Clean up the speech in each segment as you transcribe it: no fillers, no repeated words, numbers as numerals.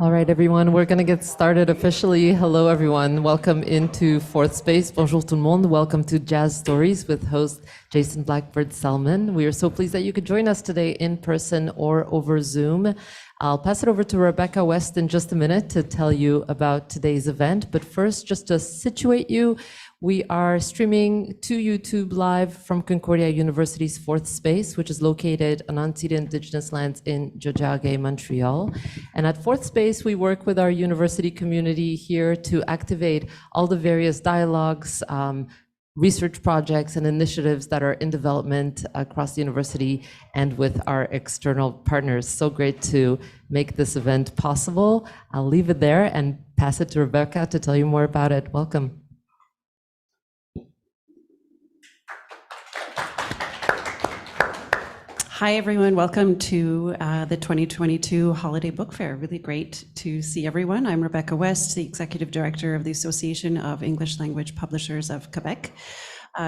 All right, everyone, we're going to get started officially. Hello, everyone. Welcome into Fourth Space. Bonjour tout le monde. Welcome to Jazz Stories with host Jason Blackbird Selman. We are so pleased that you could join us today in person or over Zoom. I'll pass it over to Rebecca West in just a minute to tell you about today's event. But first, just to situate you, we are streaming to YouTube live from Concordia University's Fourth Space, which is located on unceded Indigenous lands in Tiohtià:ke, Montreal. And at Fourth Space, we work with our university community here to activate all the various dialogues, research projects and initiatives that are in development across the university and with our external partners. So great to make this event possible. I'll leave it there and pass it to Rebecca to tell you more about it. Welcome. Hi, everyone. Welcome to the 2022 Holiday Book Fair. Really great to see everyone. I'm Rebecca West, the Executive Director of the Association of English Language Publishers of Quebec.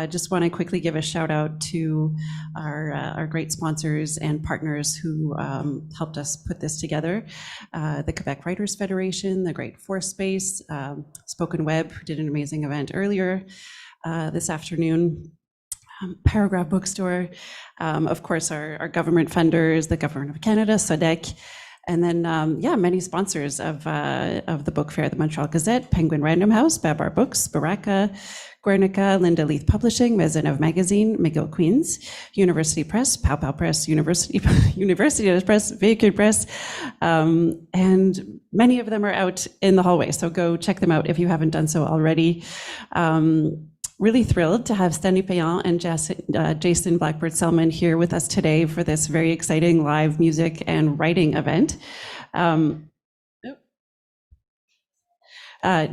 Just want to quickly give a shout out to our great sponsors and partners who helped us put this together. The Quebec Writers Federation, the Great Fourth Space, Spoken Web, who did an amazing event earlier this afternoon. Paragraph Bookstore, of course, our government funders, the Government of Canada, SODEC, and then, many sponsors of the book fair, the Montreal Gazette, Penguin Random House, Babar Books, Baraka, Guernica, Linda Leith Publishing, Maisonneuve Magazine, McGill Queens, University Press, Pow Pow Press, University Press, Véhicule Press, and many of them are out in the hallway, so go check them out if you haven't done so already. Really thrilled to have Stanley Payan and Jason Blackbird Selman here with us today for this very exciting live music and writing event.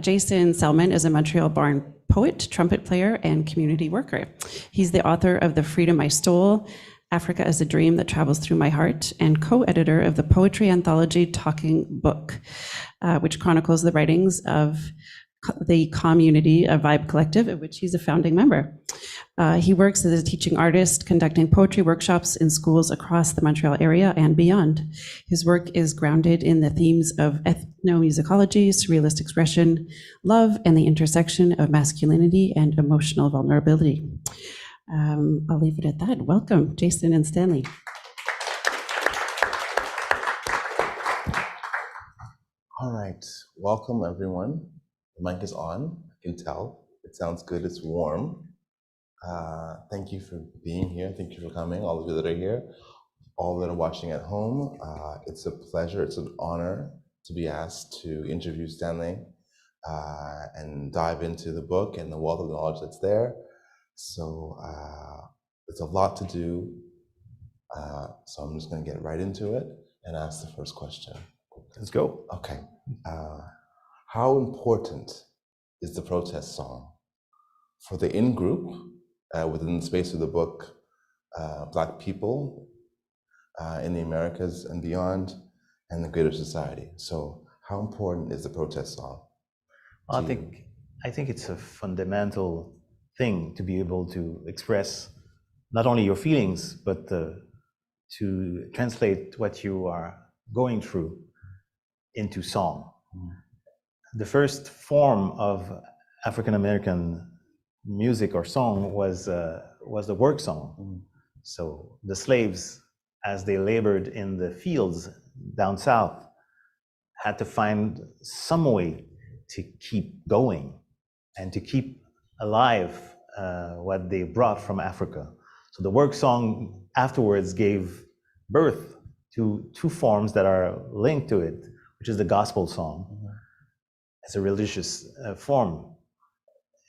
Jason Selman is a Montreal-born poet, trumpet player, and community worker. He's the author of The Freedom I Stole, Africa is a Dream That Travels Through My Heart, and co-editor of the poetry anthology Talking Book, which chronicles the writings of the community of Vibe Collective, of which he's a founding member. He works as a teaching artist, conducting poetry workshops in schools across the Montreal area and beyond. His work is grounded in the themes of ethnomusicology, surrealist expression, love, and the intersection of masculinity and emotional vulnerability. I'll leave it at that. Welcome, Jason and Stanley. All right, welcome everyone. The mic is on, I can tell. It sounds good, it's warm. Thank you for being here. Thank you for coming, all of you that are here, all that are watching at home. It's a pleasure, it's an honor to be asked to interview Stanley and dive into the book and the wealth of knowledge that's there. So it's a lot to do. So I'm just gonna get right into it and ask the first question. Let's go. Okay. How important is the protest song for the in-group within the space of the book, Black people in the Americas and beyond, and the greater society? So how important is the protest song? I think it's a fundamental thing to be able to express not only your feelings, but to translate what you are going through into song. The first form of African American music or song was the work song. So the slaves, as they labored in the fields down south, had to find some way to keep going and to keep alive what they brought from Africa. So the work song afterwards gave birth to two forms that are linked to it, which is the gospel song. As a religious form,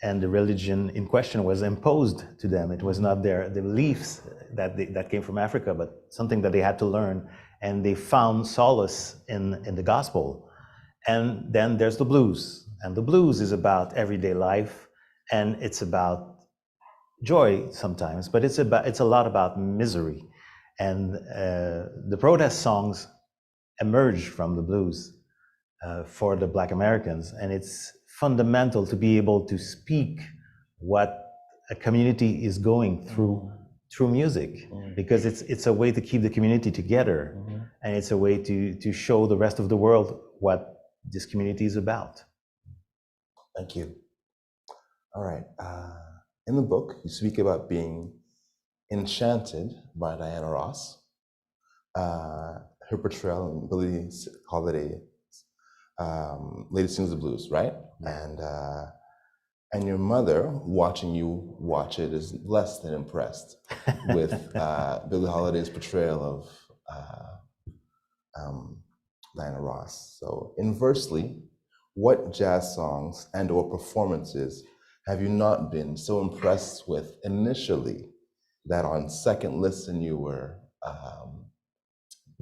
and the religion in question was imposed to them. It was not the beliefs that came from Africa, but something that they had to learn, and they found solace in the gospel. And then there's the blues, and the blues is about everyday life, and it's about joy sometimes, but it's a lot about misery. And the protest songs emerged from the blues. For the Black Americans, and it's fundamental to be able to speak what a community is going through music, because it's a way to keep the community together, and it's a way to show the rest of the world what this community is about. Thank you. All right. In the book, you speak about being enchanted by Diana Ross, her portrayal in Billie Holiday, Lady Sings the Blues, right? And your mother, watching you watch it, is less than impressed with Billie Holiday's portrayal of Diana Ross. So inversely, what jazz songs and/or performances have you not been so impressed with initially that on second listen you were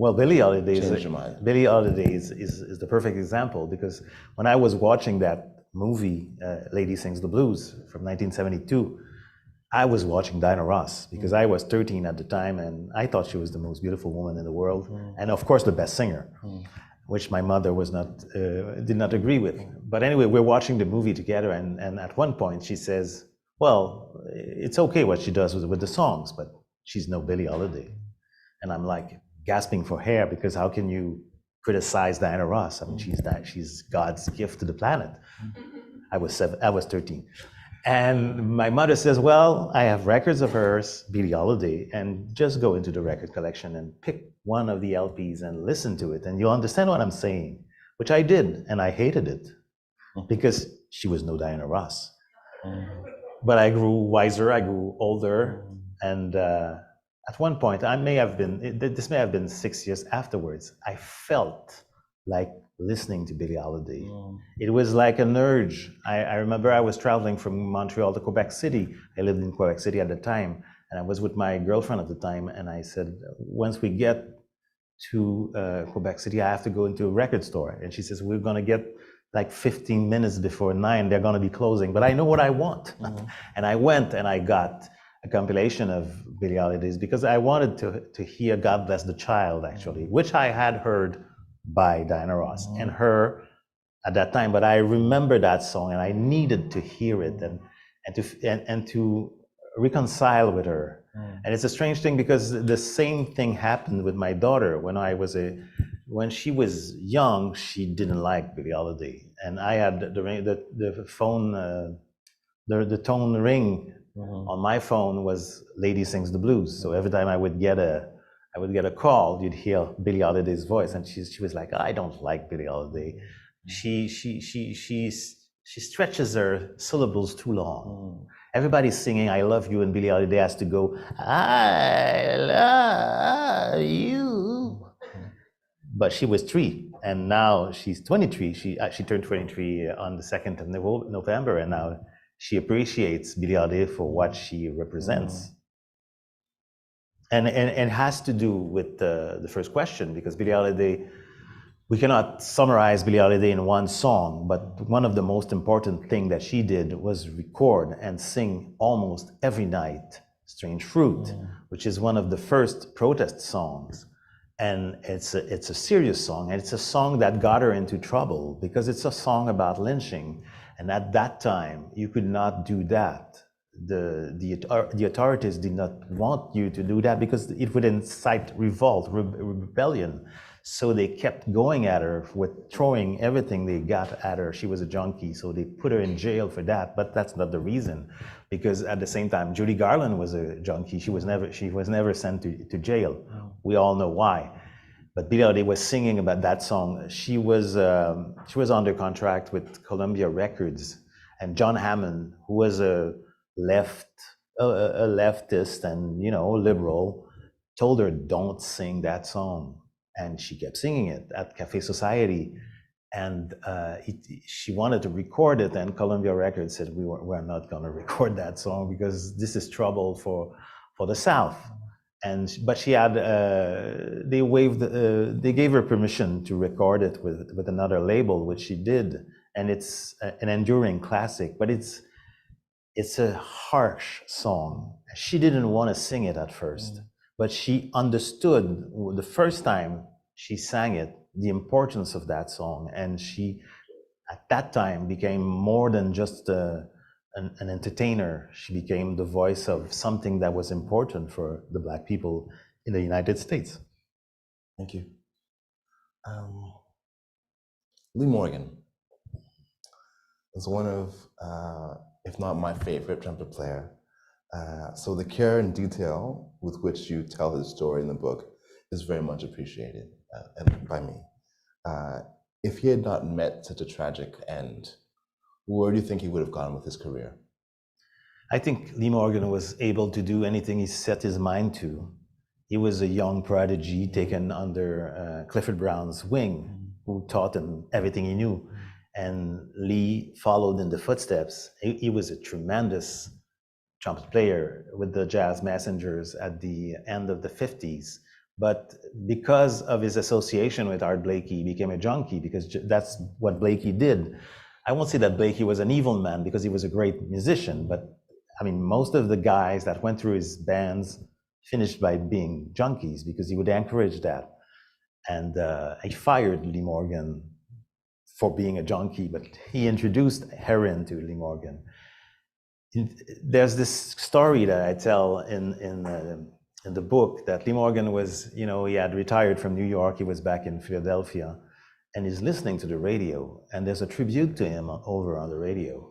Well, Billie Holiday changed your mind? Billie Holiday is the perfect example, because when I was watching that movie, Lady Sings the Blues from 1972, I was watching Diana Ross because I was 13 at the time, and I thought she was the most beautiful woman in the world, and of course the best singer, which my mother was not did not agree with. But anyway, we're watching the movie together, and at one point she says, "Well, it's okay what she does with the songs, but she's no Billie Holiday." And I'm like gasping for air, because how can you criticize Diana Ross? I mean, she's God's gift to the planet. I was 13. And my mother says, "Well, I have records of hers, Billie Holiday, and just go into the record collection and pick one of the LPs and listen to it, and you'll understand what I'm saying," which I did, and I hated it because she was no Diana Ross. But I grew wiser, I grew older, and at one point, this may have been 6 years afterwards, I felt like listening to Billie Holiday. It was like an urge. I remember I was traveling from Montreal to Quebec City. I lived in Quebec City at the time, and I was with my girlfriend at the time, and I said, once we get to Quebec City, I have to go into a record store. And she says, "We're gonna get like 15 minutes before 9, they're gonna be closing, but I know what I want." And I went and I got a compilation of Billie Holiday's, because I wanted to hear God Bless the Child, actually, which I had heard by Diana Ross and her at that time, but I remember that song and I needed to hear it and to reconcile with her. And it's a strange thing, because the same thing happened with my daughter. When she was young, she didn't like Billie Holiday, and I had the phone, the tone ring on my phone was Lady Sings the Blues. So every time I would get a call, you'd hear Billie Holiday's voice, and she was like, "I don't like Billie Holiday. She stretches her syllables too long. Everybody's singing 'I love you,' and Billie Holiday has to go, 'I love you.'" But she was 3, and now she's 23. She turned 23 on the 2nd of November, and now she appreciates Billie Holiday for what she represents. And it has to do with the first question, because Billie Holiday, we cannot summarize Billie Holiday in one song, but one of the most important things that she did was record and sing almost every night Strange Fruit, which is one of the first protest songs. And it's a serious song, and it's a song that got her into trouble, because it's a song about lynching. And at that time, you could not do that. The authorities did not want you to do that, because it would incite revolt, rebellion. So they kept going at her with throwing everything they got at her. She was a junkie, so they put her in jail for that. But that's not the reason, because at the same time, Judy Garland was a junkie. She was never sent to jail. We all know why. But Billie Holiday was singing about that song. She was under contract with Columbia Records, and John Hammond, who was a leftist and liberal, told her, "Don't sing that song," and she kept singing it at Café Society. And she wanted to record it, and Columbia Records said, "We're not going to record that song because this is trouble for the South." But she had they gave her permission to record it with another label, which she did, and it's an enduring classic. But it's a harsh song. She didn't want to sing it at first, but she understood the first time she sang it, the importance of that song, and she at that time became more than just an entertainer. She became the voice of something that was important for the Black people in the United States. Thank you. Lee Morgan is one of, if not my favorite trumpet player. So the care and detail with which you tell his story in the book is very much appreciated by me. If he had not met such a tragic end, where do you think he would have gone with his career? I think Lee Morgan was able to do anything he set his mind to. He was a young prodigy taken under Clifford Brown's wing, who taught him everything he knew. And Lee followed in the footsteps. He was a tremendous trumpet player with the Jazz Messengers at the end of the 50s. But because of his association with Art Blakey, he became a junkie, because that's what Blakey did. I won't say that Blakey was an evil man, because he was a great musician, but I mean, most of the guys that went through his bands finished by being junkies, because he would encourage that. And he fired Lee Morgan for being a junkie, but he introduced heroin to Lee Morgan. There's this story that I tell in the book, that Lee Morgan was, he had retired from New York, he was back in Philadelphia, and he's listening to the radio, and there's a tribute to him over on the radio.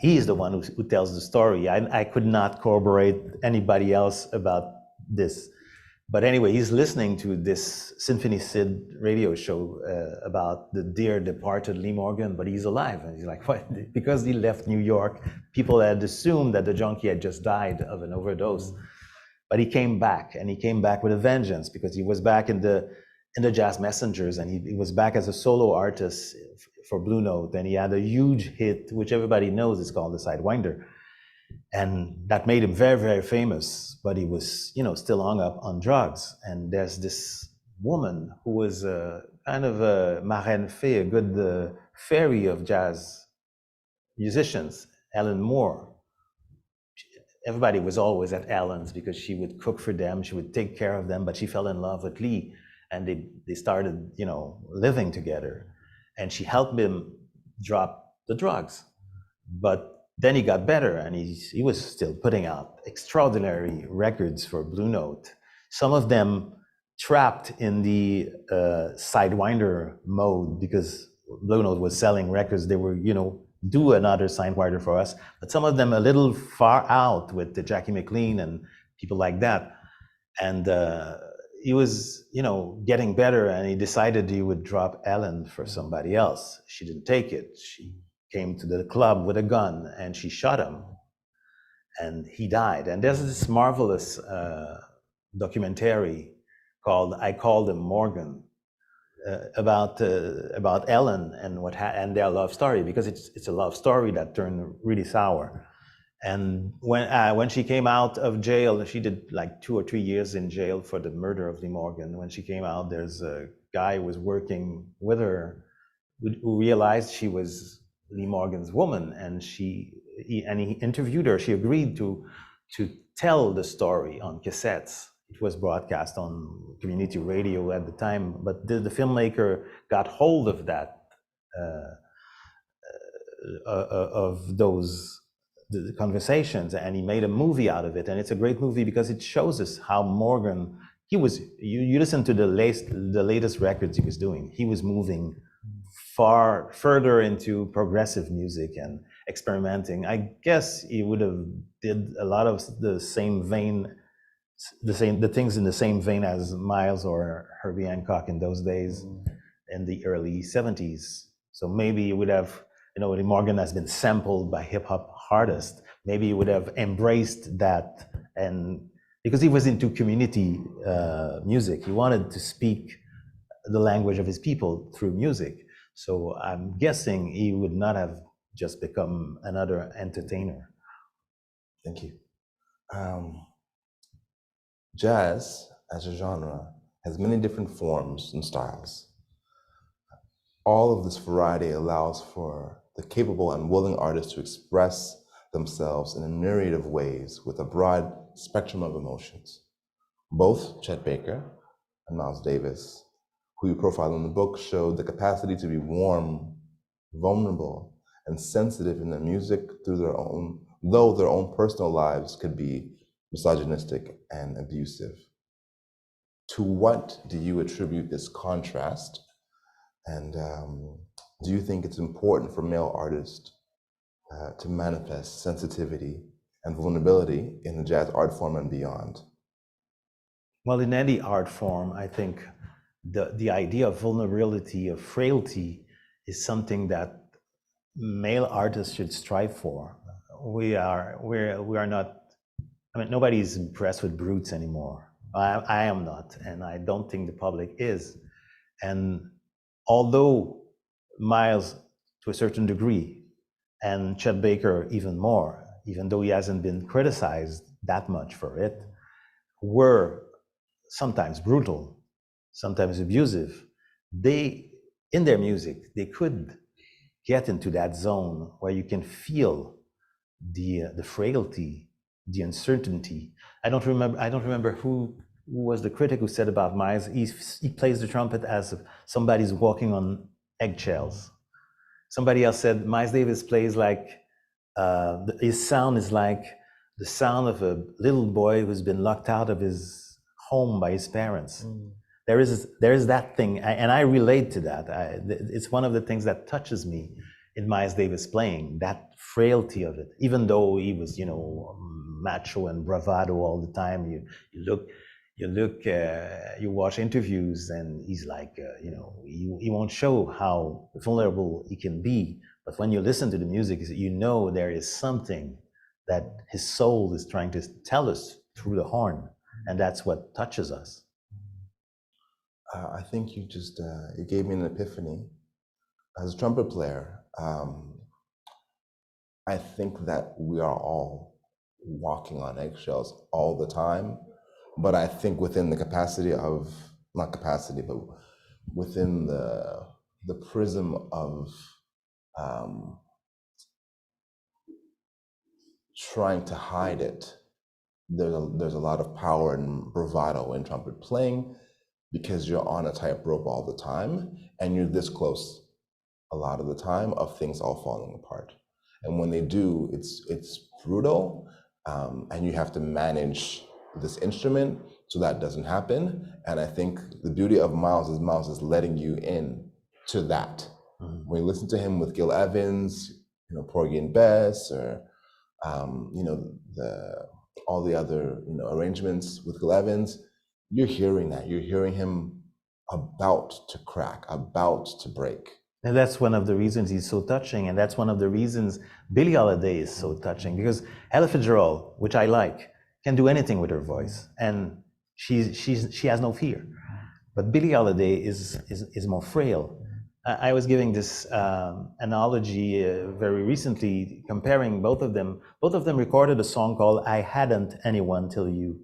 He is the one who tells the story. I could not corroborate anybody else about this. But anyway, he's listening to this Symphony Sid radio show about the dear departed Lee Morgan, but he's alive. And he's like, what? Because he left New York, people had assumed that the junkie had just died of an overdose. But he came back, and he came back with a vengeance, because he was back in the Jazz Messengers, and he was back as a solo artist for Blue Note, and he had a huge hit, which everybody knows is called The Sidewinder. And that made him very, very famous, but he was, still hung up on drugs. And there's this woman who was kind of a marraine fée, a good fairy of jazz musicians, Ellen Moore. Everybody was always at Ellen's because she would cook for them, she would take care of them, but she fell in love with Lee, and they started, living together. And she helped him drop the drugs. But then he got better, and he was still putting out extraordinary records for Blue Note. Some of them trapped in the Sidewinder mode, because Blue Note was selling records. They were, do another Sidewinder for us. But some of them a little far out with the Jackie McLean and people like that. And he was, getting better, and he decided he would drop Ellen for somebody else. She didn't take it. She came to the club with a gun, and she shot him, and he died. And there's this marvelous documentary called "I Called Him Morgan" about Ellen and their love story, because it's a love story that turned really sour. And when she came out of jail, she did like 2 or 3 years in jail for the murder of Lee Morgan. When she came out, there's a guy who was working with her who realized she was Lee Morgan's woman, and he interviewed her. She agreed to tell the story on cassettes. It was broadcast on community radio at the time, but the filmmaker got hold of that, of those the conversations, and he made a movie out of it. And it's a great movie because it shows us how Morgan, you listen to the latest records he was doing, he was moving far further into progressive music and experimenting. I guess he would have did a lot of the same vein, the things in the same vein as Miles or Herbie Hancock in those days, in the early 70s. So maybe he would have, Morgan has been sampled by hip hop artists. Maybe he would have embraced that, and because he was into community music, he wanted to speak the language of his people through music. So I'm guessing he would not have just become another entertainer. Thank you. Jazz, as a genre, has many different forms and styles. All of this variety allows for the capable and willing artists to express themselves in a myriad of ways with a broad spectrum of emotions. Both Chet Baker and Miles Davis, who you profile in the book, showed the capacity to be warm, vulnerable, and sensitive in their music though their own personal lives could be misogynistic and abusive. To what do you attribute this contrast? And do you think it's important for male artists to manifest sensitivity and vulnerability in the jazz art form and beyond? Well, in any art form, I think the idea of vulnerability, of frailty, is something that male artists should strive for. We are not. I mean, nobody's impressed with brutes anymore. I am not, and I don't think the public is. And although Miles, to a certain degree, and Chet Baker even more, even though he hasn't been criticized that much for it, were sometimes brutal, sometimes abusive, they, in their music, they could get into that zone where you can feel the frailty, the uncertainty. I don't remember who was the critic who said about Miles, he plays the trumpet as if somebody's walking on eggshells. Somebody else said Miles Davis plays like, his sound is like the sound of a little boy who's been locked out of his home by his parents. There is that thing, and I relate to that. It's one of the things that touches me in Miles Davis playing, that frailty of it. Even though he was, macho and bravado all the time, you watch interviews, and he's like, he won't show how vulnerable he can be. But when you listen to the music, there is something that his soul is trying to tell us through the horn, and that's what touches us. I think you just you gave me an epiphany. As a trumpet player, I think that we are all walking on eggshells all the time, but I think within the capacity of, not capacity, but within the prism of trying to hide it, there's a lot of power and bravado in trumpet playing, because you're on a tightrope all the time, and you're this close a lot of the time of things all falling apart. And when they do, it's brutal, and you have to manage this instrument so that doesn't happen. And I think the beauty of Miles is letting you in to that. Mm-hmm. When you listen to him with Gil Evans, Porgy and Bess, or all the other arrangements with Gil Evans, you're hearing that. You're hearing him about to crack, about to break. And that's one of the reasons he's so touching, and that's one of the reasons Billie Holiday is so touching, because Ella Fitzgerald, which I like, can do anything with her voice, and she has no fear. But Billie Holiday is more frail. I was giving this analogy very recently, comparing both of them. Both of them recorded a song called "I Hadn't Anyone Till You."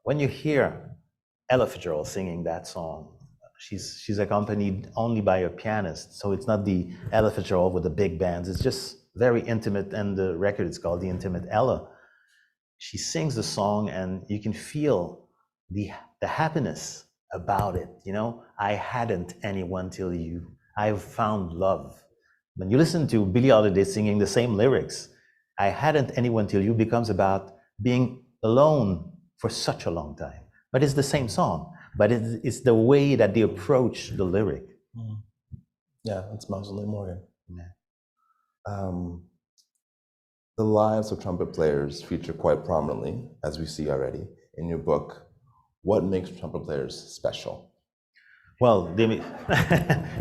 When you hear Ella Fitzgerald singing that song, she's accompanied only by a pianist, so it's not the Ella Fitzgerald with the big bands. It's just very intimate, and the record is called "The Intimate Ella." She sings the song, and you can feel the happiness about it. I hadn't anyone till you. I've found love. When you listen to Billie Holiday singing the same lyrics, I hadn't anyone till you becomes about being alone for such a long time. But it's the same song, but it's the way that they approach the lyric. Yeah, it's Miles Morgan. Yeah. The lives of trumpet players feature quite prominently, as we see already in your book. What makes trumpet players special? Well,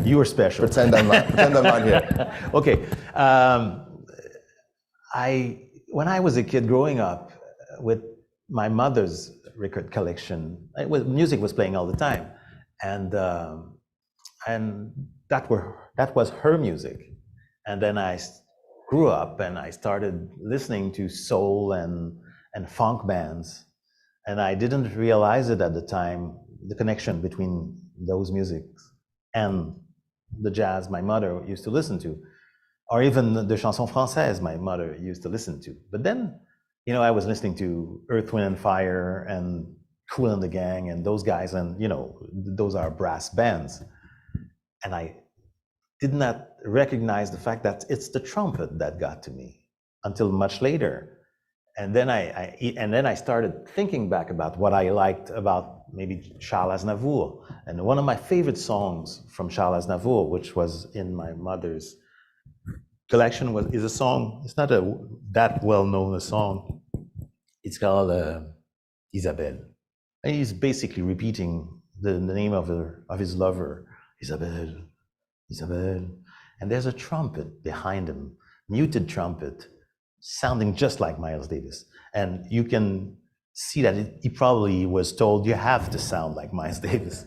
you are special. Pretend I'm not here. Okay. When I was a kid growing up with my mother's record collection, music was playing all the time, and that was her music. And then I grew up and I started listening to soul and funk bands, and I didn't realize it at the time, the connection between those musics and the jazz my mother used to listen to, or even the chanson française my mother used to listen to. But then, I was listening to Earth, Wind and Fire and Kool and the Gang and those guys, and those are brass bands. And I did not recognize the fact that it's the trumpet that got to me until much later. And then I started thinking back about what I liked about maybe Charles Aznavour. And one of my favorite songs from Charles Aznavour, which was in my mother's collection, is a song. It's not that well known a song. It's called Isabelle. And he's basically repeating the name of his lover, Isabelle, Isabelle. And there's a trumpet behind him, muted trumpet, sounding just like Miles Davis. And you can see that he probably was told, you have to sound like Miles Davis.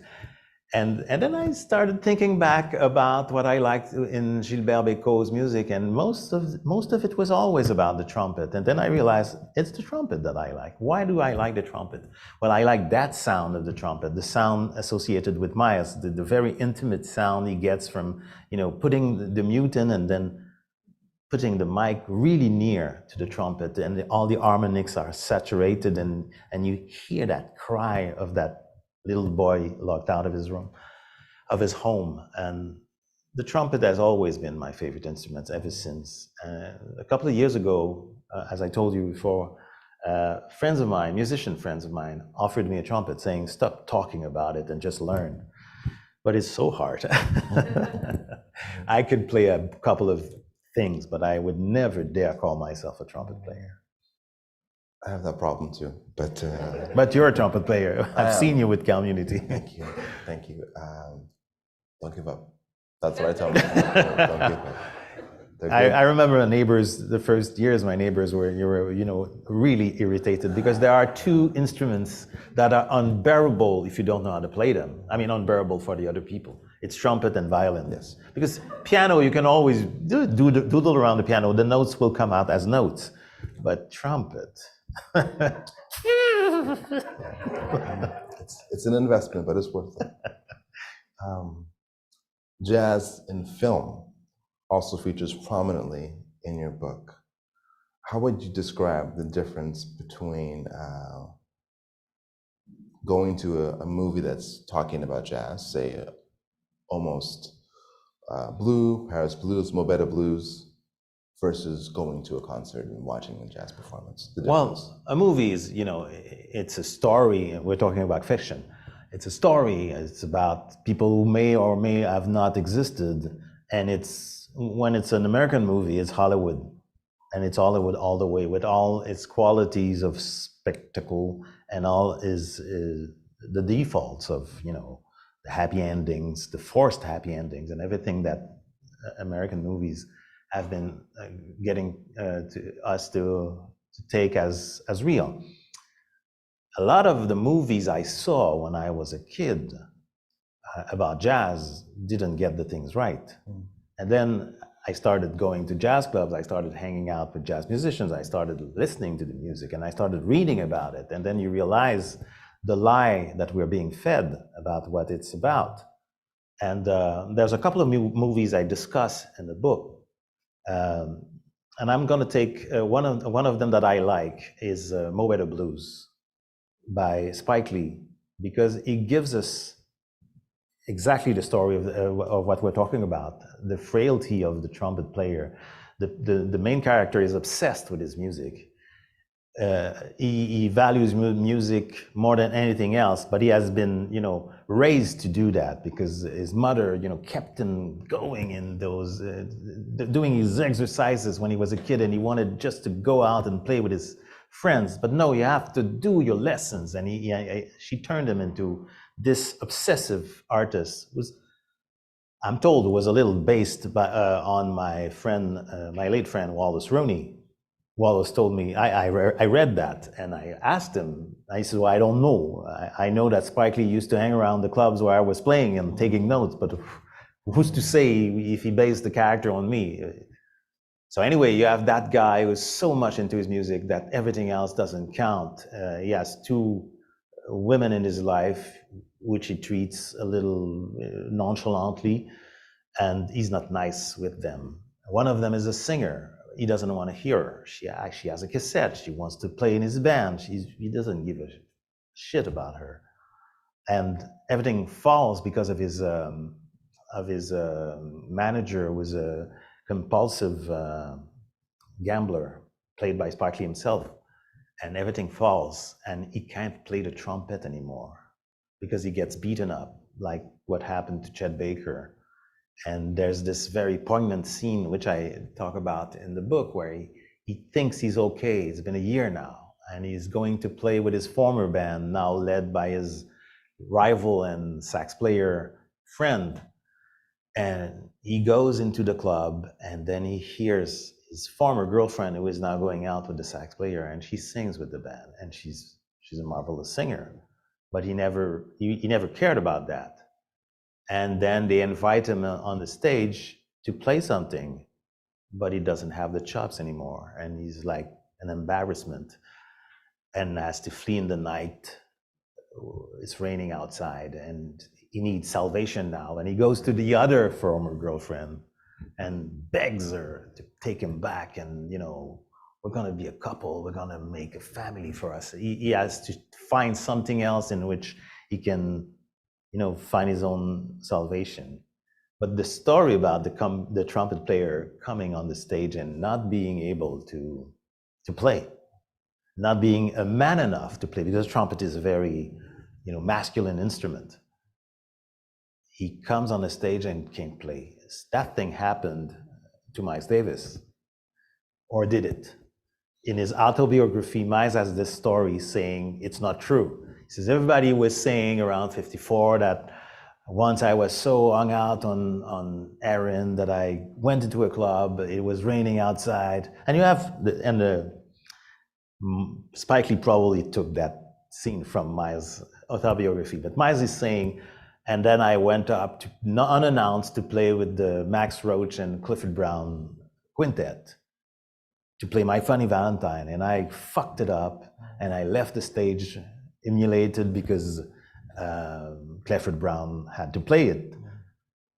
And then I started thinking back about what I liked in Gilbert Bécaud's music, and most of it was always about the trumpet. And then I realized it's the trumpet that I like. Why do I like the trumpet? Well, I like that sound of the trumpet, the sound associated with Miles, the very intimate sound he gets from, putting the mute in and then putting the mic really near to the trumpet, and all the harmonics are saturated, and you hear that cry of that little boy locked out of his room, of his home. And the trumpet has always been my favorite instrument ever since. A couple of years ago, as I told you before, friends of mine, musician friends of mine, offered me a trumpet, saying, stop talking about it and just learn. But it's so hard. I could play a couple of things, but I would never dare call myself a trumpet player. I have that problem too, but But you're a trumpet player. I've seen you with Community. thank you. Don't give up. That's what I tell them. Don't give up. I remember the first years, my neighbors were, really irritated because there are two instruments that are unbearable if you don't know how to play them. I mean, unbearable for the other people. It's trumpet and violin. Yes. Because piano, you can always doodle around the piano. The notes will come out as notes. But trumpet. It's an investment, but it's worth it. Jazz in film also features prominently in your book. How would you describe the difference between going to a movie that's talking about jazz, say Almost Blue, Paris Blues, Mobetta Blues, versus going to a concert and watching a jazz performance? Well, a movie is, it's a story. We're talking about fiction. It's a story. It's about people who may or may have not existed. And when it's an American movie, it's Hollywood. And it's Hollywood all the way, with all its qualities of spectacle and all the defaults of, the happy endings, the forced happy endings, and everything that American movies have been getting us to take as real. A lot of the movies I saw when I was a kid about jazz didn't get the things right. And then I started going to jazz clubs, I started hanging out with jazz musicians, I started listening to the music, and I started reading about it. And then you realize the lie that we're being fed about what it's about. And there's a couple of movies I discuss in the book. And I'm going to take one of them that I like is Mobetta Blues by Spike Lee, because it gives us exactly the story of what we're talking about, the frailty of the trumpet player. The main character is obsessed with his music. He values music more than anything else, but he has been, raised to do that because his mother, kept him going in those, doing his exercises when he was a kid, and he wanted just to go out and play with his friends. But no, you have to do your lessons. And she turned him into this obsessive artist. I'm told, was a little based on my friend, my late friend Wallace Roney. Wallace told me, I read that, and I asked him, I said, well, I don't know. I know that Spike Lee used to hang around the clubs where I was playing and taking notes, but who's to say if he based the character on me? So anyway, you have that guy who's so much into his music that everything else doesn't count. He has two women in his life, which he treats a little nonchalantly, and he's not nice with them. One of them is a singer. He doesn't want to hear her. She has a cassette. She wants to play in his band. He doesn't give a shit about her. And everything falls because of his manager, who was a compulsive gambler, played by Spike Lee himself. and everything falls, and he can't play the trumpet anymore because he gets beaten up, like what happened to Chet Baker. And there's this very poignant scene, which I talk about in the book, where he thinks he's okay. It's been a year now, and he's going to play with his former band, now led by his rival and sax player friend. And he goes into the club, and then he hears his former girlfriend, who is now going out with the sax player, and she sings with the band, and she's a marvelous singer. But he never cared about that. And then they invite him on the stage to play something, but he doesn't have the chops anymore, and he's like an embarrassment, and has to flee in the night. It's raining outside, and he needs salvation now, and he goes to the other former girlfriend and begs her to take him back, and we're gonna be a couple, we're gonna make a family for us. He has to find something else in which he can find his own salvation. But the story about the trumpet player coming on the stage and not being able to play, not being a man enough to play, because trumpet is a very masculine instrument. He comes on the stage and can't play. That thing happened to Miles Davis, or did it? In his autobiography, Miles has this story saying it's not true. He says, everybody was saying around 54 that once I was so hung out on Erin that I went into a club, it was raining outside. And Spike Lee probably took that scene from Miles' autobiography, but Miles is saying, and then I went up unannounced to play with the Max Roach and Clifford Brown quintet to play My Funny Valentine, and I fucked it up, and I left the stage emulated because Clifford Brown had to play it.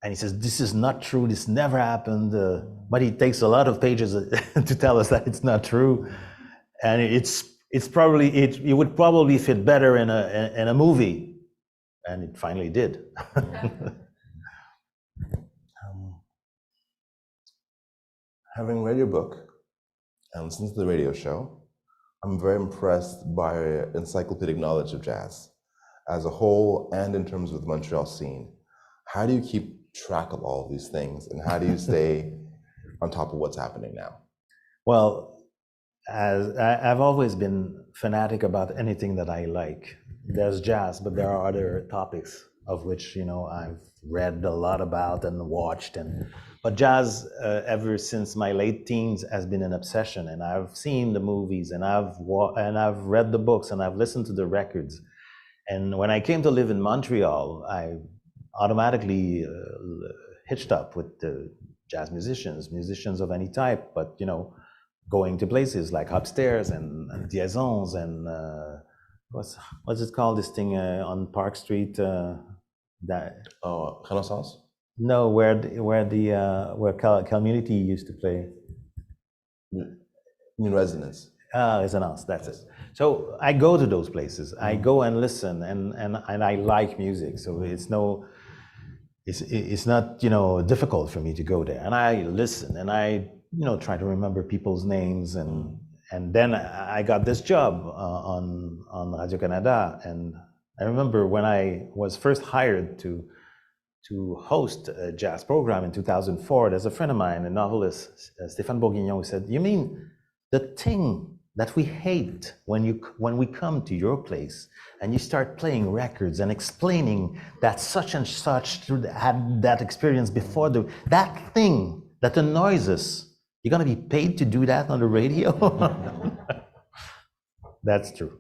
And he says, this is not true, this never happened, but he takes a lot of pages to tell us that it's not true. And it would probably fit better in a movie. And it finally did. Having read your book and listened to the radio show, I'm very impressed by your encyclopedic knowledge of jazz as a whole and in terms of the Montreal scene. How do you keep track of all of these things, and how do you stay on top of what's happening now? Well, I've always been fanatic about anything that I like. There's jazz, but there are other topics of which I've read a lot about and watched. But jazz, ever since my late teens, has been an obsession. And I've seen the movies, and I've read the books, and I've listened to the records. And when I came to live in Montreal, I automatically hitched up with the jazz musicians of any type. But going to places like Upstairs and Diezons and what's it called, this thing on Park Street? Renaissance? No, where Community used to play. You mean Resonance? Resonance, that's it. So I go to those places. I go and listen, and I like music. So it's not difficult for me to go there. And I listen, and I try to remember people's names, and then I got this job on Radio-Canada, and I remember when I was first hired to host a jazz program in 2004, there's a friend of mine, a novelist, Stéphane Bourguignon, who said, you mean the thing that we hate when we come to your place and you start playing records and explaining that such and such had that experience before, that thing that annoys us, you're gonna be paid to do that on the radio? That's true.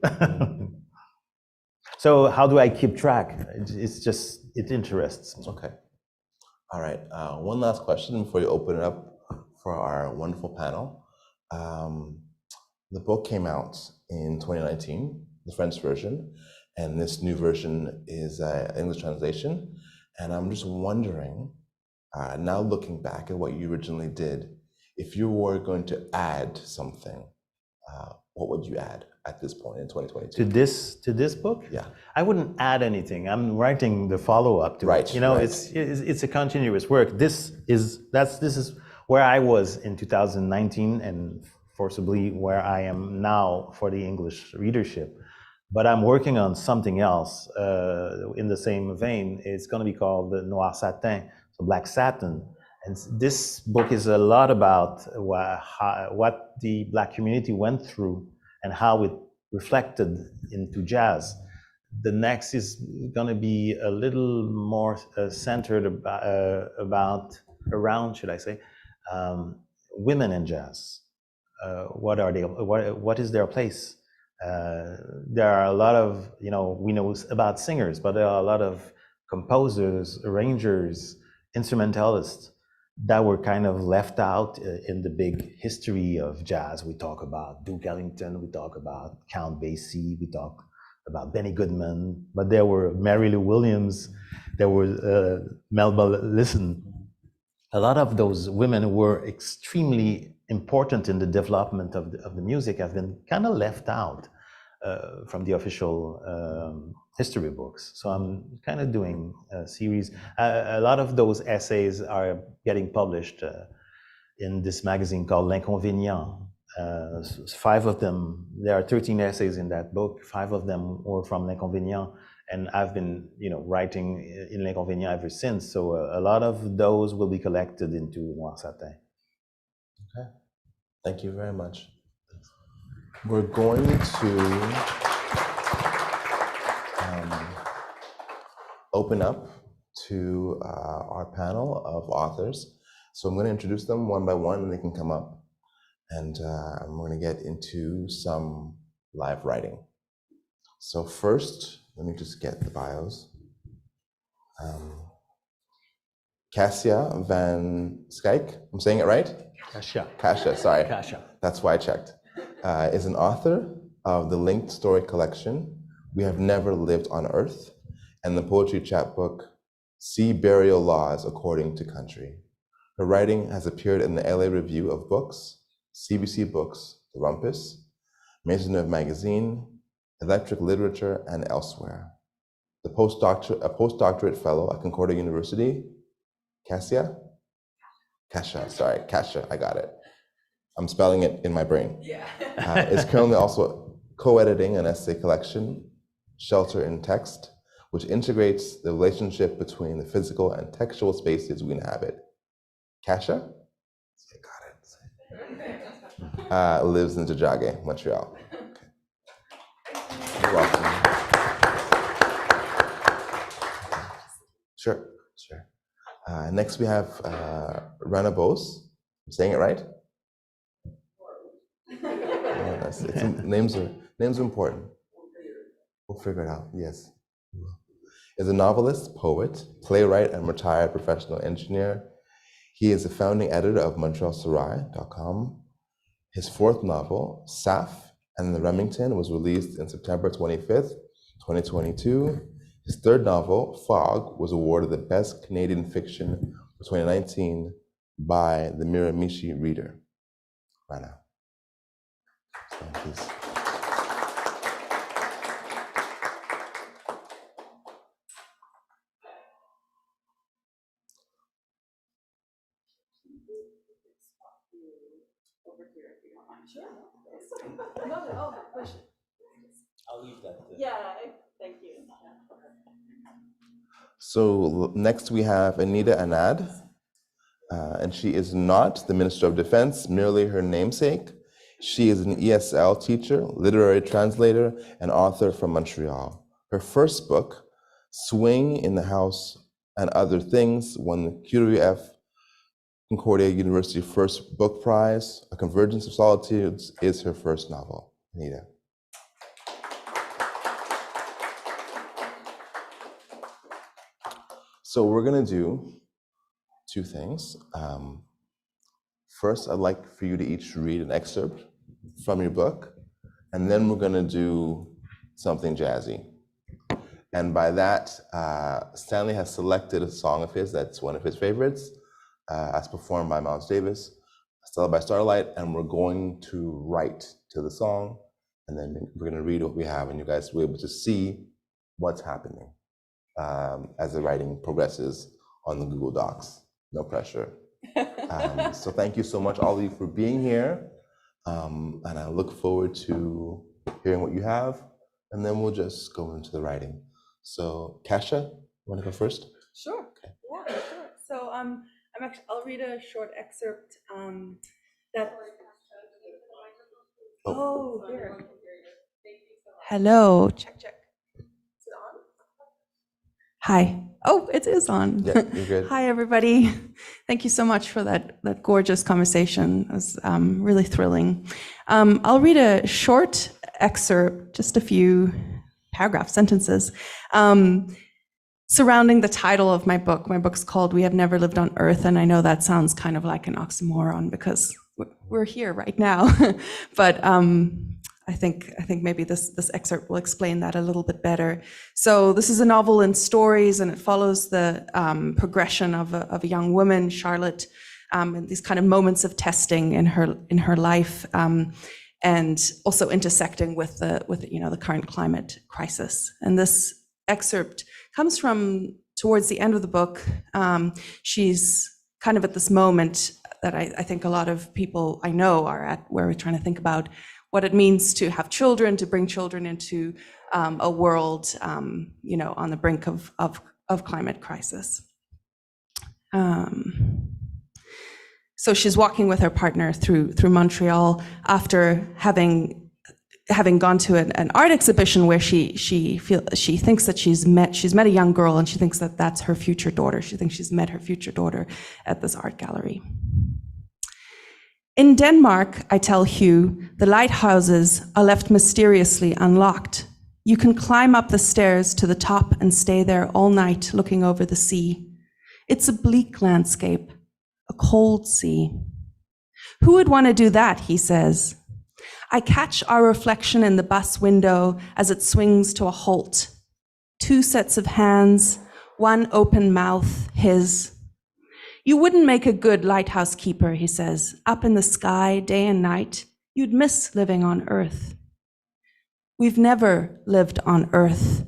So how do I keep track? It interests me. Okay. All right. One last question before you open it up for our wonderful panel. The book came out in 2019, the French version, and this new version is an English translation. And I'm just wondering, now looking back at what you originally did, if you were going to add something, what would you add at this point in 2022? To this book? Yeah. I wouldn't add anything. I'm writing the follow-up to it. Right. It's a continuous work. This is where I was in 2019 and forcibly where I am now for the English readership. But I'm working on something else in the same vein. It's going to be called the Noir Satin, so Black Satin. And this book is a lot about what the Black community went through and how it reflected into jazz. The next is going to be a little more centered around, should I say, women in jazz. What are they? What is their place? There are a lot of, we know about singers, but there are a lot of composers, arrangers, instrumentalists that were kind of left out in the big history of jazz. We talk about Duke Ellington, we talk about Count Basie, we talk about Benny Goodman, but there were Mary Lou Williams, there were Melba Liston. A lot of those women were extremely important in the development of the music, have been kind of left out from the official history books. So I'm kind of doing a series. A lot of those essays are getting published in this magazine called L'Inconvénient. 5 of them, there are 13 essays in that book. 5 of them were from L'Inconvénient, and I've been, writing in L'Inconvénient ever since. So a lot of those will be collected into Noir Satin. Okay, thank you very much. We're going to open up to our panel of authors. So I'm going to introduce them one by one, and they can come up. And I'm going to get into some live writing. So first, let me just get the bios. Cassia van Schaik, I'm saying it right? Kasia, sorry. Kasia. That's why I checked. Is an author of the linked story collection, We Have Never Lived on Earth, and the poetry chapbook, Sea Burial Laws According to Country. Her writing has appeared in the LA Review of Books, CBC Books, The Rumpus, Maisonneuve Magazine, Electric Literature, and elsewhere. A postdoctorate fellow at Concordia University, Kasia, I got it. I'm spelling it in my brain. Is currently also co-editing an essay collection, Shelter in Text, which integrates the relationship between the physical and textual spaces we inhabit. Kasia? Lives in Tiohtià:ke, Montreal. Okay. You're welcome. Sure. Next we have Rana Bose. I'm saying it right? Names are important. We'll figure it out. Yes. Is a novelist, poet, playwright, and retired professional engineer. He is the founding editor of MontrealSarai.com. His 4th novel, Saf and the Remington, was released in September 25th, 2022. His 3rd novel, Fog, was awarded the Best Canadian Fiction for 2019 by the Miramichi Reader. Rana. Please. I'll leave that. Thank you. So next we have Anita Anand, and she is not the Minister of Defense, merely her namesake. She is an ESL teacher, literary translator, and author from Montreal. Her first book, Swing in the House and Other Things, won the QWF Concordia University First Book Prize. A Convergence of Solitudes is her first novel. Anita. So we're gonna do 2 things. First, I'd like for you to each read an excerpt from your book, and then we're gonna do something jazzy. And by that, Stanley has selected a song of his that's one of his favorites, as performed by Miles Davis, Stella by Starlight, and we're going to write to the song, and then we're gonna read what we have, and you guys will be able to see what's happening as the writing progresses on the Google Docs. No pressure. So thank you so much, all of you, for being here, And I look forward to hearing what you have, and then we'll just go into the writing. So, Kasia, you want to go first? Sure. Yeah, sure. So I'll read a short excerpt that. Oh, here. Hello. Check. Is it on? Hi. Oh, it is on. Yeah, you're good. Hi, everybody. Thank you so much for that gorgeous conversation. It was really thrilling. I'll read a short excerpt, just a few paragraphs, sentences, surrounding the title of my book. My book's called We Have Never Lived on Earth, and I know that sounds kind of like an oxymoron because we're here right now. But I think maybe this excerpt will explain that a little bit better. So this is a novel in stories, and it follows the progression of a young woman, Charlotte, and these kind of moments of testing in her life, and also intersecting with the current climate crisis. And this excerpt comes from towards the end of the book. She's kind of at this moment that I think a lot of people I know are at, where we're trying to think about what it means to have children, to bring children into a world, on the brink of climate crisis. So she's walking with her partner through Montreal after having gone to an art exhibition where she thinks that she's met a young girl, and she thinks that that's her future daughter. She thinks she's met her future daughter at this art gallery. In Denmark, I tell Hugh, the lighthouses are left mysteriously unlocked. You can climb up the stairs to the top and stay there all night looking over the sea. It's a bleak landscape, a cold sea. Who would want to do that, he says. I catch our reflection in the bus window as it swings to a halt. 2 sets of hands, 1 open mouth, his. You wouldn't make a good lighthouse keeper, he says. Up in the sky, day and night, you'd miss living on Earth. We've never lived on Earth.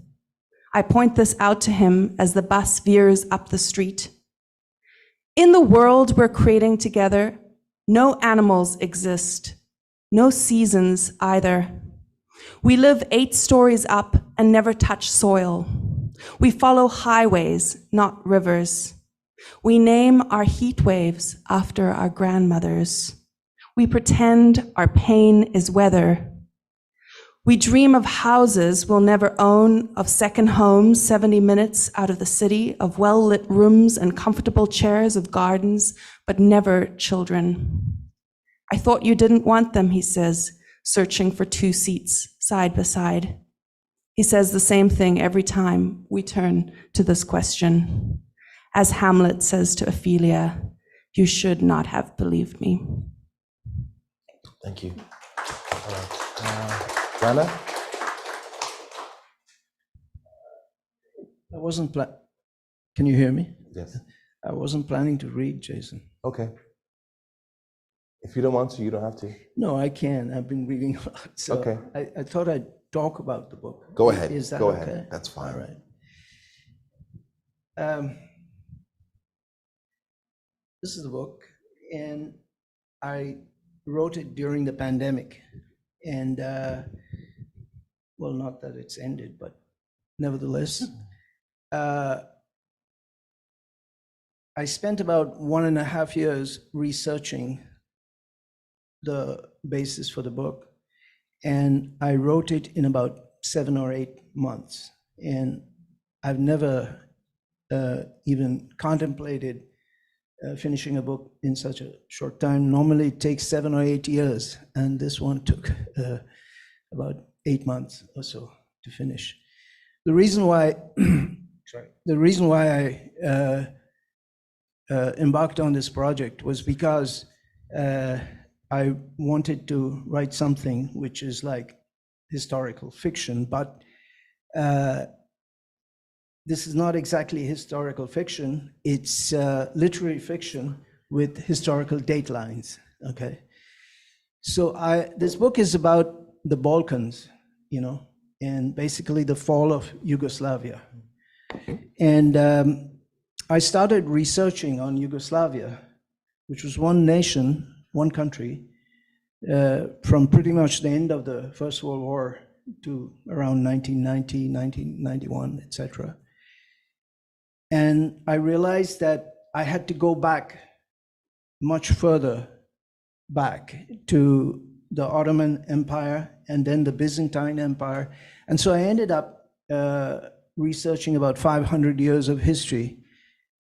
I point this out to him as the bus veers up the street. In the world we're creating together, no animals exist, no seasons either. We live 8 stories up and never touch soil. We follow highways, not rivers. We name our heat waves after our grandmothers. We pretend our pain is weather. We dream of houses we'll never own, of second homes 70 minutes out of the city, of well-lit rooms and comfortable chairs, of gardens, but never children. I thought you didn't want them, he says, searching for 2 seats side by side. He says the same thing every time we turn to this question. As Hamlet says to Ophelia, you should not have believed me. Thank you. All right. Rana? I wasn't Can you hear me? Yes. I wasn't planning to read, Jason. Okay. If you don't want to, you don't have to. No, I can. I've been reading a lot. So Okay. I thought I'd talk about the book. Go ahead. Is that Go okay? ahead. That's fine. All right. This is the book, and I wrote it during the pandemic. And, well, not that it's ended, but nevertheless, I spent about 1.5 years researching the basis for the book, and I wrote it in about 7 or 8 months. And I've never even contemplated finishing a book in such a short time. Normally it takes 7 or 8 years, and this one took about 8 months or so to finish. The reason why, I embarked on this project was because I wanted to write something which is like historical fiction, but this is not exactly historical fiction. It's literary fiction with historical datelines, okay? So this book is about the Balkans, and basically the fall of Yugoslavia. And I started researching on Yugoslavia, which was one nation, one country, from pretty much the end of the First World War to around 1990, 1991, etc. And I realized that I had to go back much further back to the Ottoman Empire and then the Byzantine Empire. And so I ended up researching about 500 years of history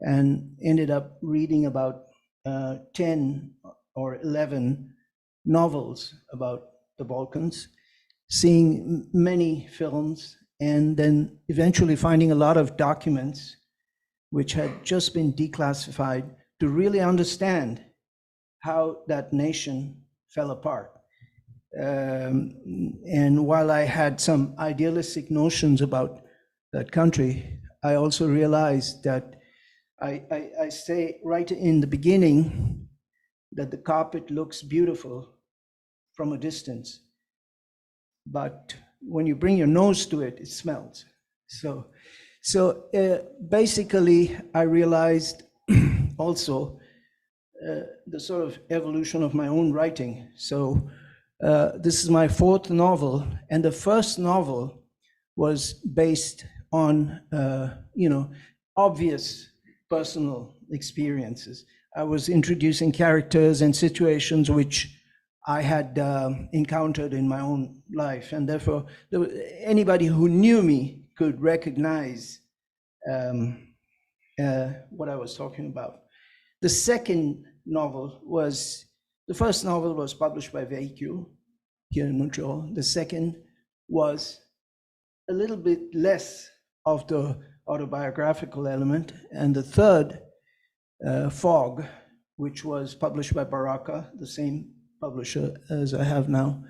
and ended up reading about 10 or 11 novels about the Balkans, seeing many films, and then eventually finding a lot of documents which had just been declassified to really understand how that nation fell apart. And while I had some idealistic notions about that country, I also realized that I say right in the beginning that the carpet looks beautiful from a distance, but when you bring your nose to it, it smells. So basically, I realized also the sort of evolution of my own writing. So this is my fourth novel, and the first novel was based on obvious personal experiences. I was introducing characters and situations which I had encountered in my own life, and therefore anybody who knew me could recognize what I was talking about. The second novel was, the first novel was published by Véhicule here in Montreal. The second was a little bit less of the autobiographical element. And the third, Fog, which was published by Baraka, the same publisher as I have now,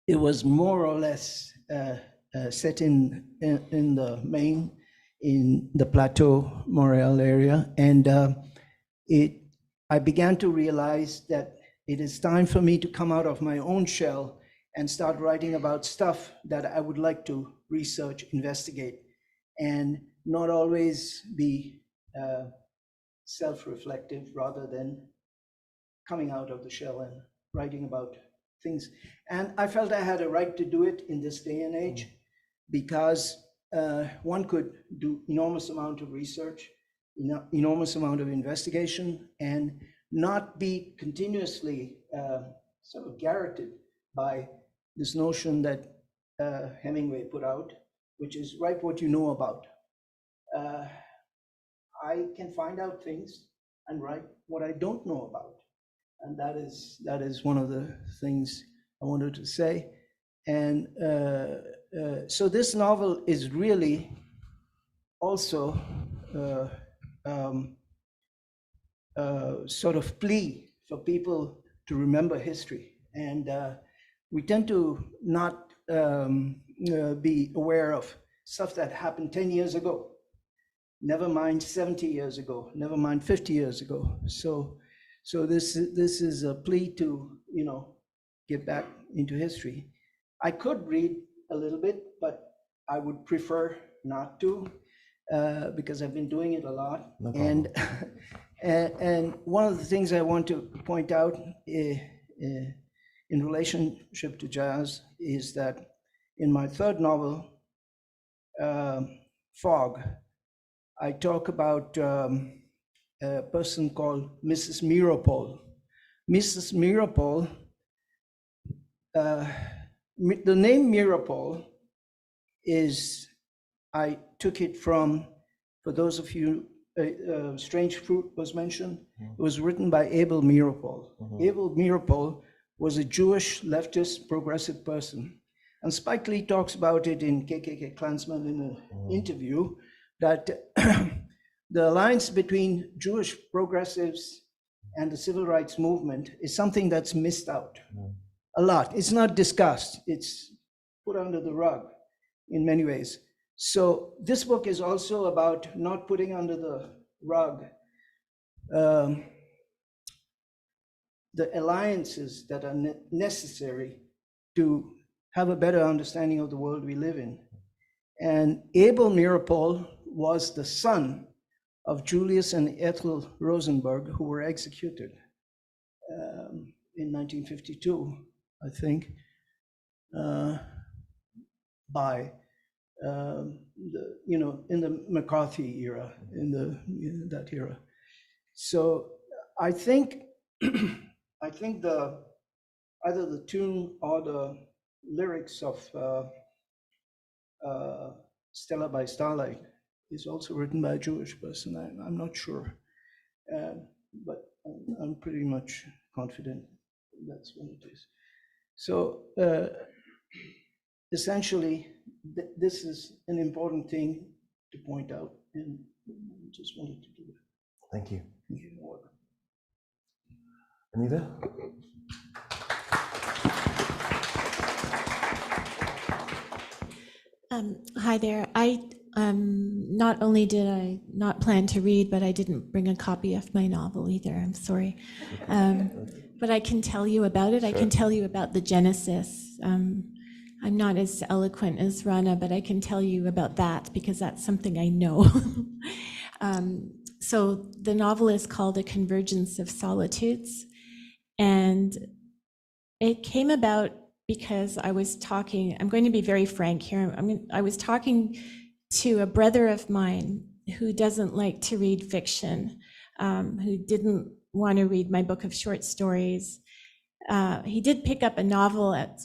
it was more or less set in the Maine, in the Plateau, Montreal area. And I began to realize that it is time for me to come out of my own shell and start writing about stuff that I would like to research, investigate, and not always be self-reflective, rather than coming out of the shell and writing about things. And I felt I had a right to do it in this day and age, because one could do enormous amount of research, enormous amount of investigation, and not be continuously sort of garroted by this notion that Hemingway put out, which is write what you know about. I can find out things and write what I don't know about. And that is one of the things I wanted to say. And so this novel is really also sort of plea for people to remember history. And we tend to not be aware of stuff that happened 10 years ago, never mind 70 years ago, never mind 50 years ago. So this is a plea to, get back into history. I could read a little bit, but I would prefer not to, because I've been doing it a lot. No problem. And one of the things I want to point out in relationship to jazz is that in my third novel, Fog, I talk about a person called Mrs. Meeropol. Mrs. Meeropol, the name Meeropol is, I took it from, for those of you, Strange Fruit was mentioned. It was written by Abel Meeropol. Abel Meeropol was a Jewish leftist progressive person. And Spike Lee talks about it in KKK Klansman in an interview, that the alliance between Jewish progressives and the civil rights movement is something that's missed out a lot. It's not discussed. It's put under the rug in many ways. So this book is also about not putting under the rug the alliances that are necessary to have a better understanding of the world we live in. And Abel Meeropol was the son of Julius and Ethel Rosenberg, who were executed. in 1952, I think, by in the McCarthy era, that era. So I think I think either the tune or the lyrics of Stella by Starlight is also written by a Jewish person. I'm not sure, but I'm pretty much confident that's what it is. So essentially, this is an important thing to point out, and I just wanted to do it. Thank you. You're welcome. Anita? Hi there. Not only did I not plan to read, but I didn't bring a copy of my novel either. I'm sorry. But I can tell you about it. I can tell you about the genesis. I'm not as eloquent as Rana, but I can tell you about that because that's something I know. So the novel is called A Convergence of Solitudes. And it came about because I was talking, I'm going to be very frank here. I was talking to a brother of mine who doesn't like to read fiction, who didn't want to read my book of short stories. He did pick up a novel at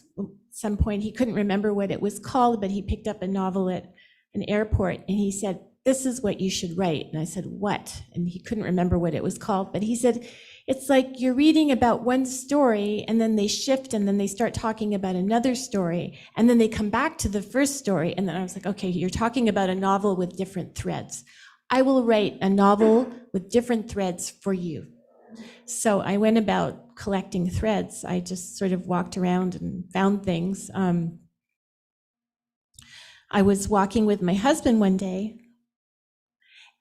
some point. He couldn't remember what it was called, but he picked up a novel at an airport and he said, "This is what you should write." And I said, "What?" And he couldn't remember what it was called, but he said, "It's like you're reading about one story and then they shift and then they start talking about another story and then they come back to the first story." And then I was like, okay, you're talking about a novel with different threads. I will write a novel with different threads for you. So I went about collecting threads. I just sort of walked around and found things. I was walking with my husband one day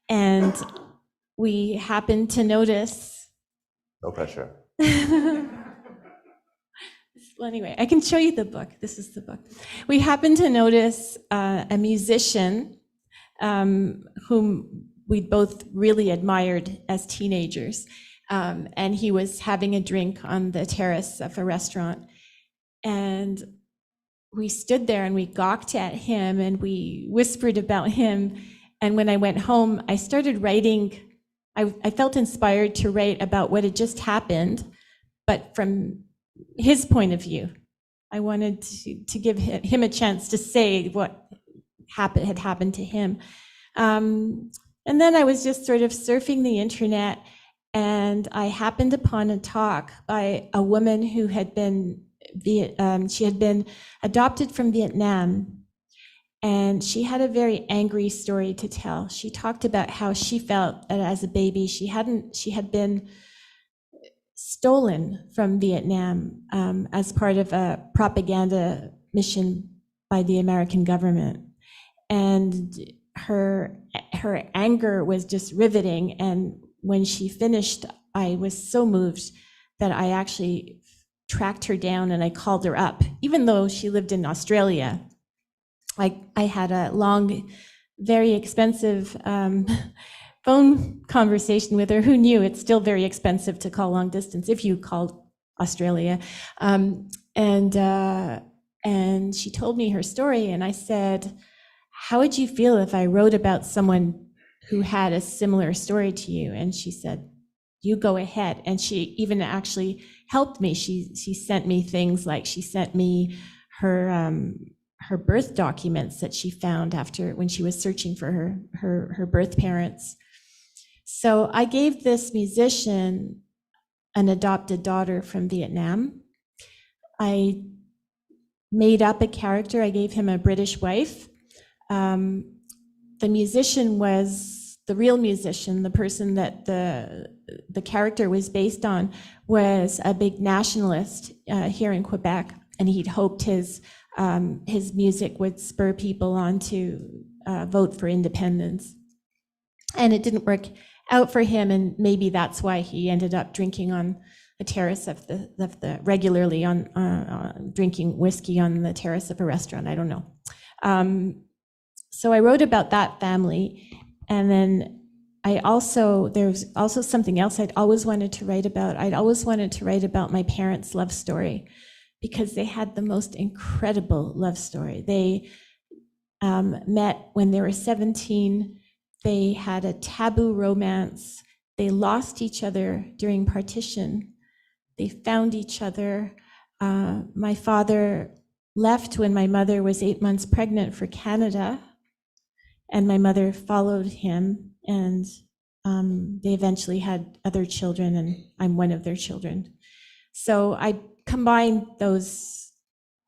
and we happened to notice. No pressure. Well, anyway, I can show you the book. This is the book. We happened to notice a musician whom we'd both really admired as teenagers. And he was having a drink on the terrace of a restaurant. And we stood there and we gawked at him and we whispered about him. And when I went home, I started writing. I felt inspired to write about what had just happened, but from his point of view. I wanted to give him a chance to say what had happened to him. And then I was just sort of surfing the internet, and I happened upon a talk by a woman who had been, she had been adopted from Vietnam. And she had a very angry story to tell. She talked about how she felt that as a baby, she had been stolen from Vietnam as part of a propaganda mission by the American government. And her anger was just riveting. And when she finished, I was so moved that I actually tracked her down and I called her up, even though she lived in Australia. I had a long, very expensive phone conversation with her. Who knew it's still very expensive to call long distance if you called Australia. And she told me her story, and I said, "How would you feel if I wrote about someone who had a similar story to you?" And she said, "You go ahead." And she even actually helped me. She sent me things like she sent me her birth documents that she found after when she was searching for her birth parents. So I gave this musician an adopted daughter from Vietnam. I made up a character. I gave him a British wife. The musician was the real musician. The person that the character was based on was a big nationalist here in Quebec, and he'd hoped his music would spur people on to vote for independence. And it didn't work out for him, and maybe that's why he ended up drinking on the terrace of the regularly on drinking whiskey on the terrace of a restaurant. I don't know. So I wrote about that family, and then there's also something else I'd always wanted to write about. I'd always wanted to write about my parents' love story because they had the most incredible love story. They met when they were 17. They had a taboo romance. They lost each other during partition. They found each other. My father left when my mother was 8 months pregnant for Canada, and my mother followed him, and they eventually had other children, and I'm one of their children. So I combined those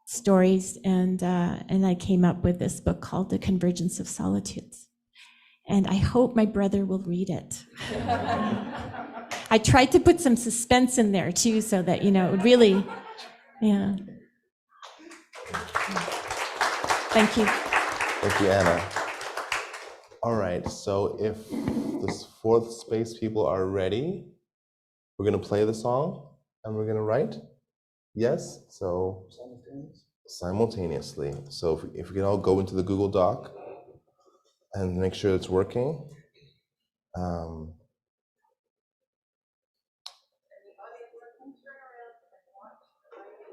stories, and I came up with this book called The Convergence of Solitudes. And I hope my brother will read it. I tried to put some suspense in there too, so that, it would really, yeah. Thank you. Thank you, Anna. All right, so if the fourth space people are ready, we're gonna play the song and we're gonna write. Yes, so simultaneously. So if we can all go into the Google Doc and make sure it's working.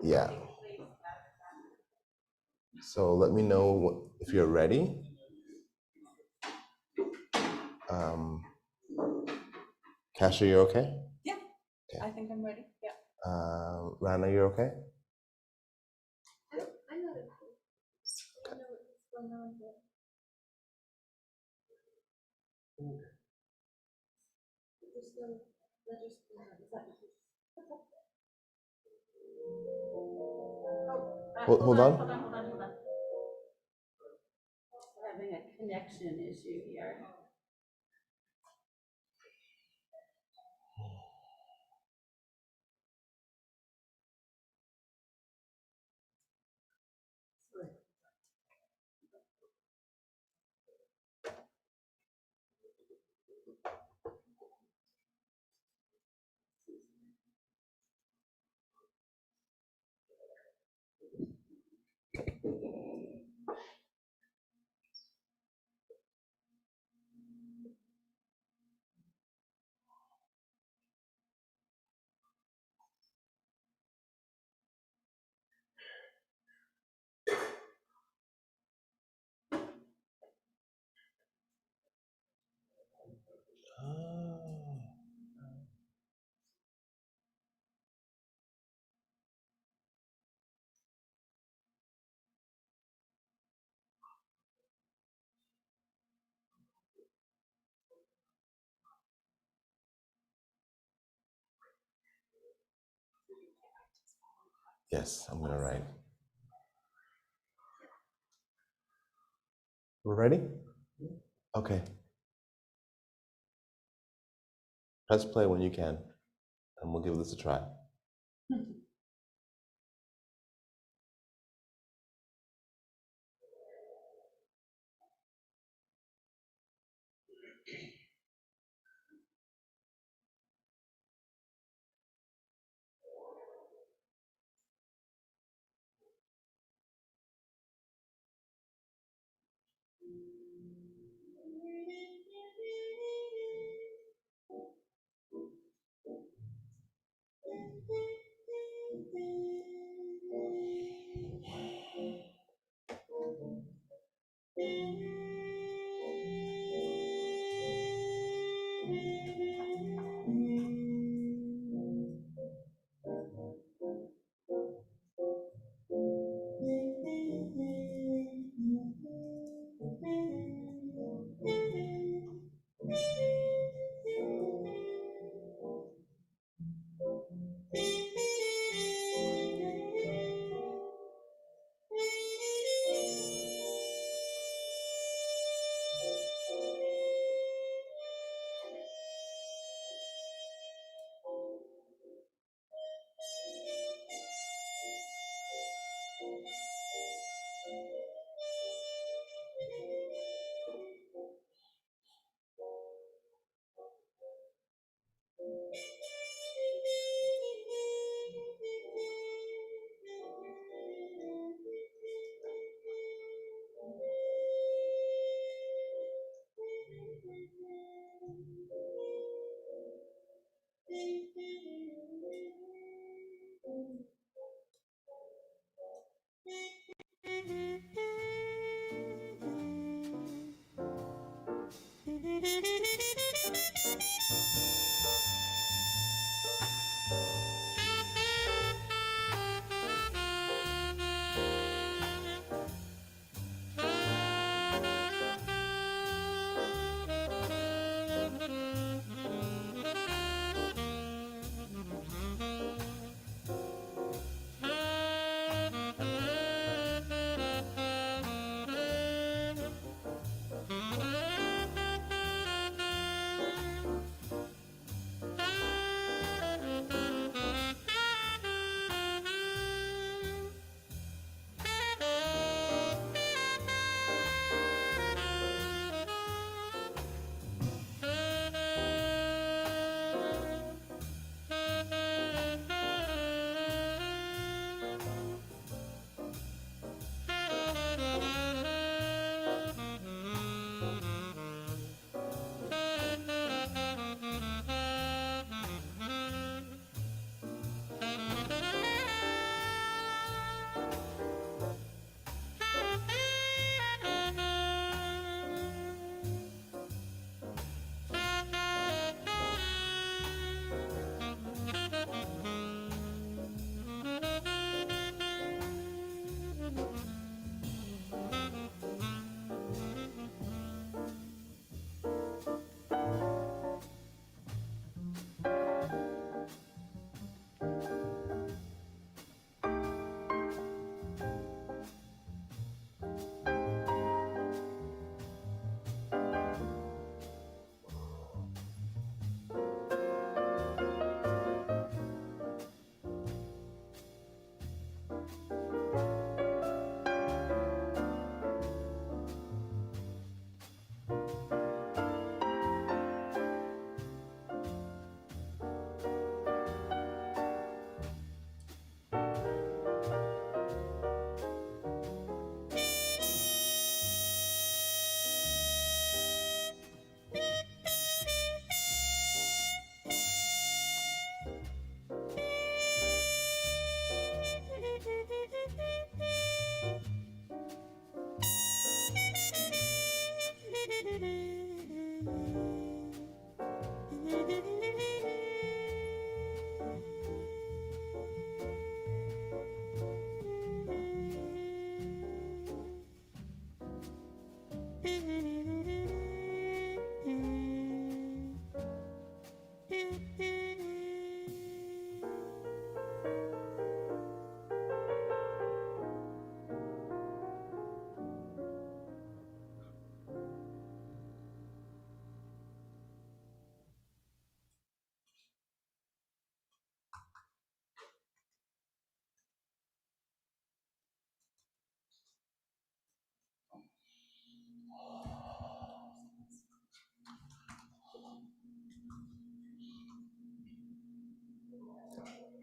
Yeah. So let me know if you're ready. Kasha, you're okay? Yeah, Okay. I think I'm ready. Yeah. Rana, you're okay? Hold on. Having a connection issue here. Yes, I'm gonna write. We're ready? Okay. Press play when you can, and we'll give this a try.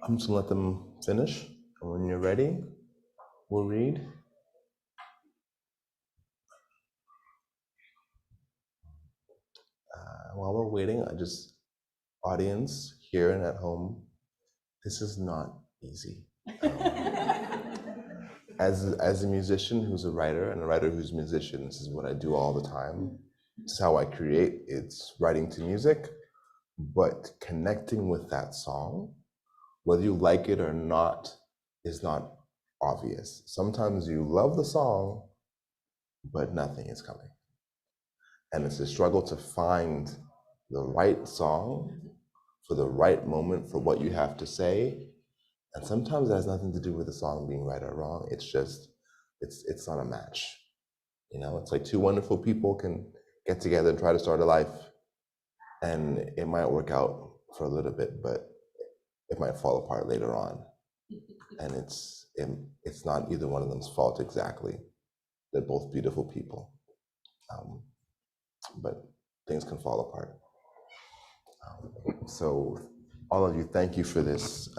I'm just gonna let them finish, and when you're ready, we'll read. While we're waiting, audience here and at home, this is not easy. As a musician who's a writer and a writer who's a musician, this is what I do all the time. This is how I create. It's writing to music, but connecting with that song, whether you like it or not, is not obvious. Sometimes you love the song, but nothing is coming. And it's a struggle to find the right song for the right moment for what you have to say. And sometimes it has nothing to do with the song being right or wrong. It's just, it's not a match. You know, it's like two wonderful people can get together and try to start a life, and it might work out for a little bit, but it might fall apart later on. And it's not either one of them's fault exactly. They're both beautiful people, but things can fall apart. So all of you, thank you for this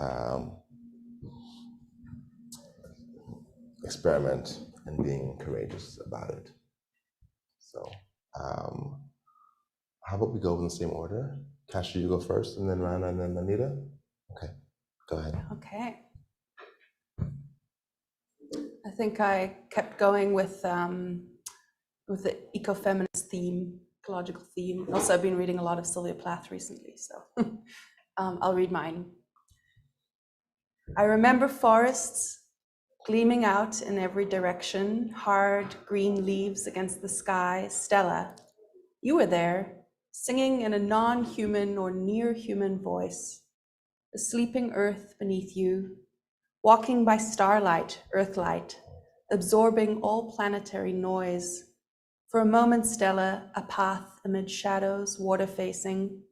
experiment and being courageous about it. So how about we go in the same order? Kasia, you go first, and then Rana, and then Anita? Okay, go ahead. Okay. I think I kept going with the ecofeminist theme ecological theme. Also, I've been reading a lot of Sylvia Plath recently, so I'll read mine. I remember forests gleaming out in every direction, hard green leaves against the sky. Stella, you were there, singing in a non-human or near-human voice. The sleeping earth beneath you, walking by starlight, earthlight, absorbing all planetary noise. For a moment, Stella, a path amid shadows, water facing.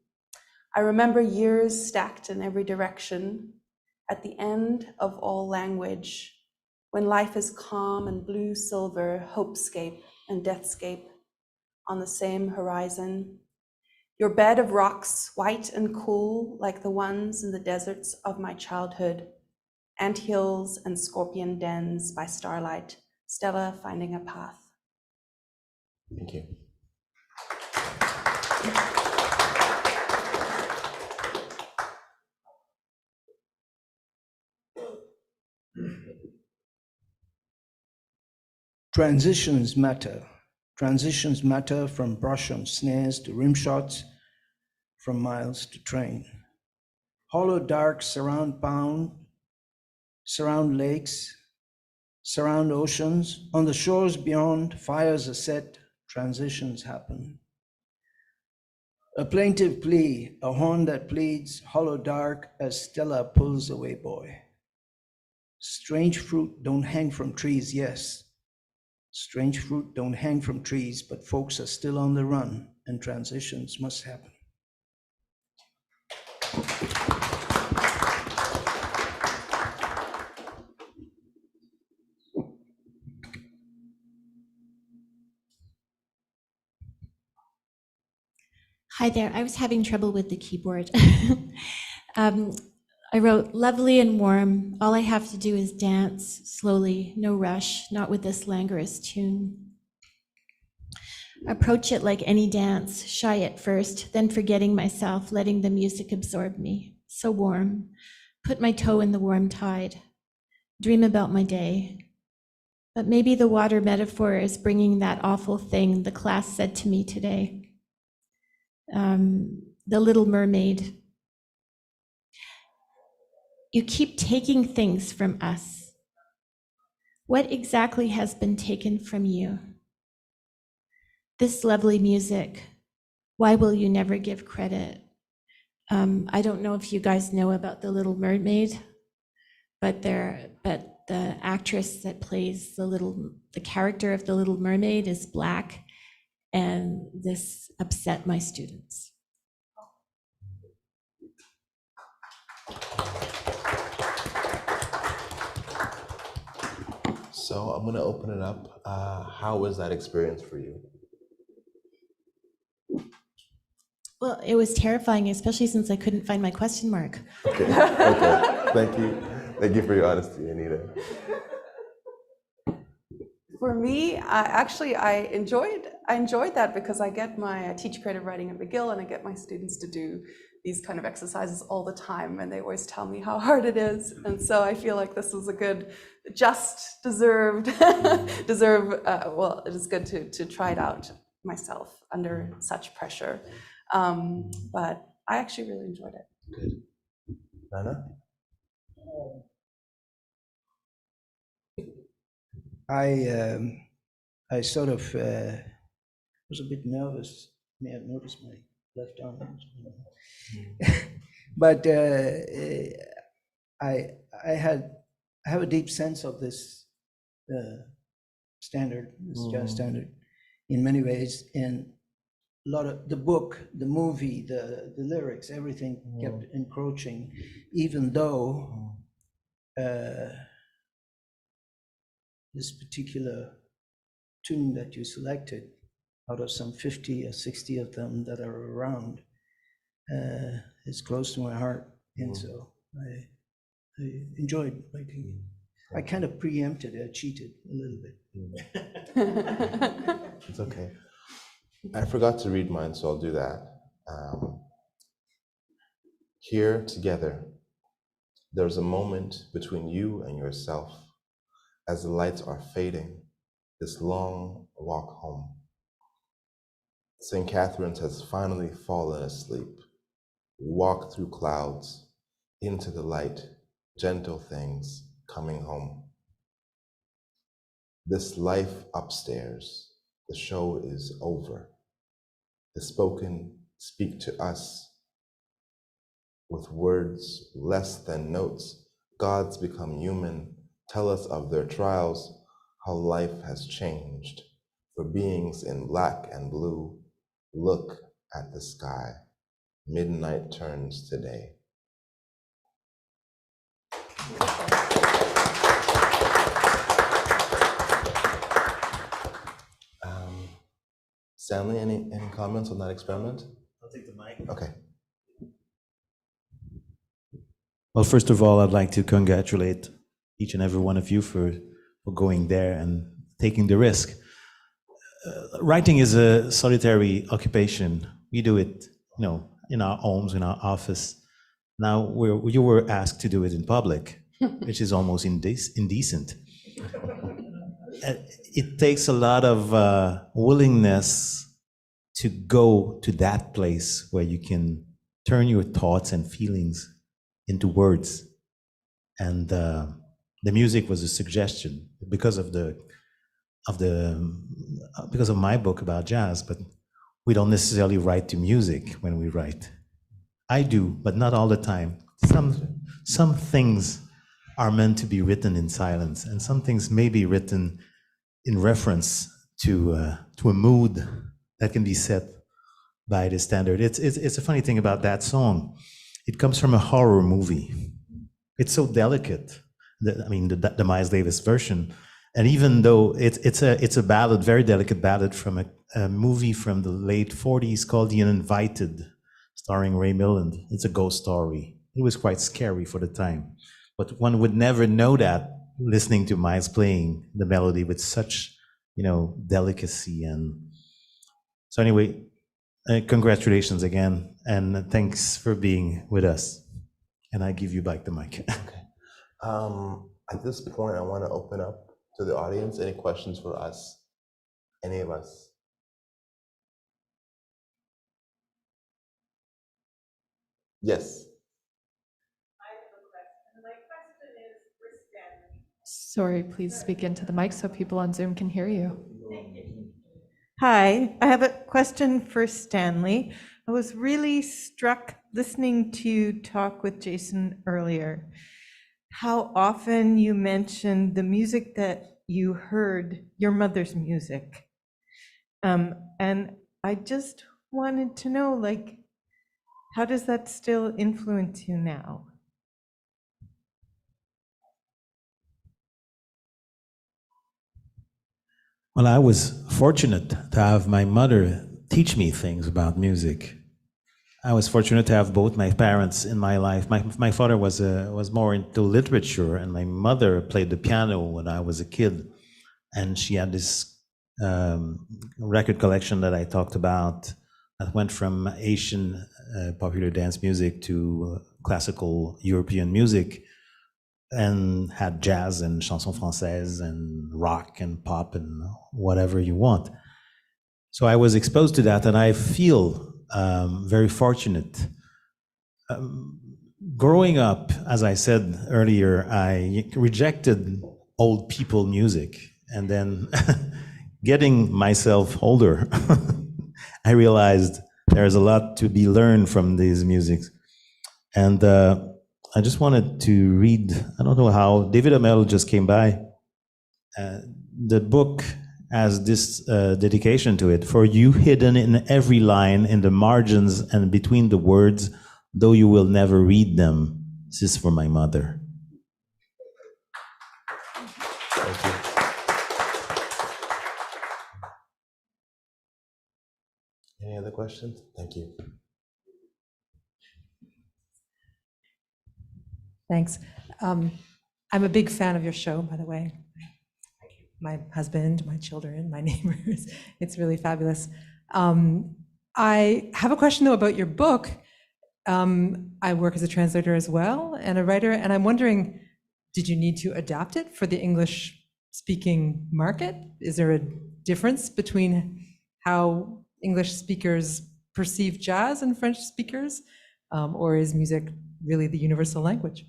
I remember years stacked in every direction, at the end of all language, when life is calm and blue silver, hopescape and deathscape on the same horizon. Your bed of rocks, white and cool, like the ones in the deserts of my childhood, anthills and scorpion dens by starlight, Stella finding a path. Thank you. Transitions matter. Transitions matter from brush on snares to rim shots, from miles to train. Hollow dark surround lakes, surround oceans. On the shores beyond, fires are set, transitions happen. A plaintive plea, a horn that pleads, hollow dark as Stella pulls away boy. Strange fruit don't hang from trees, yes. Strange fruit don't hang from trees, but folks are still on the run and transitions must happen. Hi there. I was having trouble with the keyboard. I wrote lovely and warm. All I have to do is dance slowly, no rush, not with this languorous tune. Approach it like any dance, shy at first, then forgetting myself, letting the music absorb me. So warm. Put my toe in the warm tide. Dream about my day. But maybe the water metaphor is bringing that awful thing the class said to me today. The Little Mermaid. You keep taking things from us. What exactly has been taken from you? This lovely music, why will you never give credit? I don't know if you guys know about The Little Mermaid, but the actress that plays the character of The Little Mermaid is Black, and this upset my students. So I'm going to open it up. How was that experience for you? Well, it was terrifying, especially since I couldn't find my question mark. Okay. Okay. Thank you. Thank you for your honesty, Anita. For me, I enjoyed that because I teach creative writing at McGill, and I get my students to do these kind of exercises all the time, and they always tell me how hard it is. And so I feel like this is a good, well, it is good to try it out myself under such pressure. But I actually really enjoyed it. Good. Nana? I sort of was a bit nervous. You may have noticed my left arm. But I have a deep sense of this standard, this jazz standard, in many ways. And a lot of the book, the movie, the lyrics, everything kept encroaching, even though this particular tune that you selected, out of some 50 or 60 of them that are around, is close to my heart. And so I enjoyed writing it. I kind of preempted it, I cheated a little bit. It's okay. I forgot to read mine, so I'll do that. Here together, there's a moment between you and yourself as the lights are fading, this long walk home. St. Catherine's has finally fallen asleep. We walk through clouds into the light, gentle things coming home. This life upstairs, the show is over. The spoken speak to us with words less than notes. Gods become human, tell us of their trials, how life has changed. For beings in black and blue, look at the sky. Midnight turns to day. Stanley, any comments on that experiment? I'll take the mic. Okay. Well, first of all, I'd like to congratulate each and every one of you for going there and taking the risk. Writing is a solitary occupation. We do it, in our homes, in our office. Now you were asked to do it in public, which is almost indecent. It takes a lot of willingness to go to that place where you can turn your thoughts and feelings into words. And the music was a suggestion because of my book about jazz, but we don't necessarily write to music when we write. I do, but not all the time. Some things are meant to be written in silence, and some things may be written in reference to a mood that can be set by the standard. It's a funny thing about that song. It comes from a horror movie. It's so delicate. The Miles Davis version, and even though it's a ballad, very delicate ballad from a movie from the late 40s called The Uninvited, starring Ray Milland. It's a ghost story. It was quite scary for the time, but one would never know that listening to Miles playing the melody with such, delicacy. And so anyway, congratulations again, and thanks for being with us. And I give you back the mic. Okay. At this point, I want to open up to the audience. Any questions for us? Any of us? Yes. Sorry, please speak into the mic so people on Zoom can hear you. Hi, I have a question for Stanley. I was really struck listening to you talk with Jason earlier, how often you mentioned the music that you heard, your mother's music. And I just wanted to know, how does that still influence you now? Well, I was fortunate to have my mother teach me things about music. I was fortunate to have both my parents in my life. My father was more into literature, and my mother played the piano when I was a kid. And she had this record collection that I talked about that went from Asian popular dance music to classical European music, and had jazz and chanson française and rock and pop and whatever you want. So I was exposed to that, and I feel very fortunate. Growing up, as I said earlier, I rejected old people music, and then getting myself older, I realized there's a lot to be learned from these musics. And I just wanted to read, I don't know how, David Amell just came by. The book has this dedication to it. For you hidden in every line, in the margins and between the words, though you will never read them, this is for my mother. Thank you. Any other questions? Thank you. Thanks. I'm a big fan of your show, by the way. My husband, my children, my neighbors. It's really fabulous. I have a question, though, about your book. I work as a translator as well and a writer, and I'm wondering, did you need to adapt it for the English-speaking market? Is there a difference between how English speakers perceive jazz and French speakers, or is music really the universal language?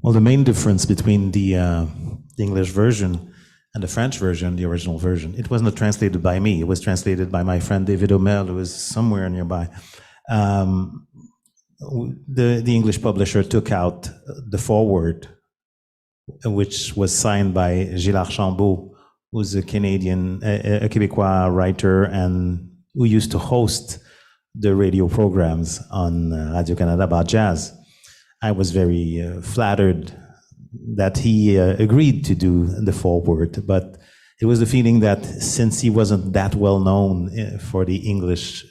Well, the main difference between the English version and the French version, the original version, it was not translated by me. It was translated by my friend David O'Mell, who was somewhere nearby. The English publisher took out the foreword, which was signed by Gilles Archambault, who's a Canadian, a Québécois writer, and who used to host the radio programs on Radio-Canada about jazz. I was very flattered that he agreed to do the foreword, but it was the feeling that since he wasn't that well known for the English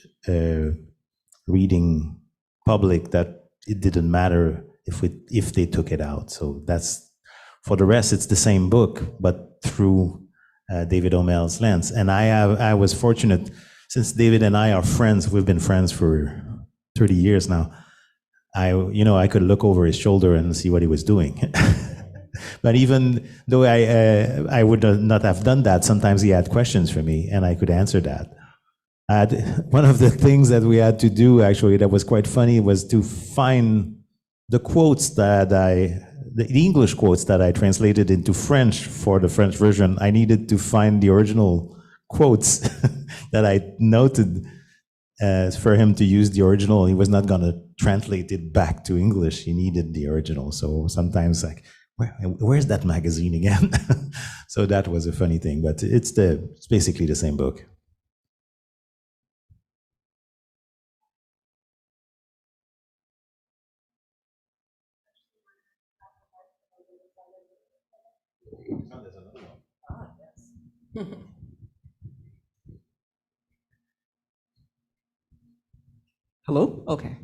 reading public, that it didn't matter if they took it out. So that's, for the rest, it's the same book, but through David O'Mell's lens. And I was fortunate, since David and I are friends, we've been friends for 30 years now. I could look over his shoulder and see what he was doing. But even though I would not have done that, sometimes he had questions for me and I could answer that. One of the things that we had to do, actually, that was quite funny, was to find the quotes that the English quotes that I translated into French for the French version. I needed to find the original quotes that I noted for him to use the original. He was not going to translate it back to English. He needed the original. So sometimes, like, where's that magazine again? So that was a funny thing, but it's basically the same book. Hello? Okay.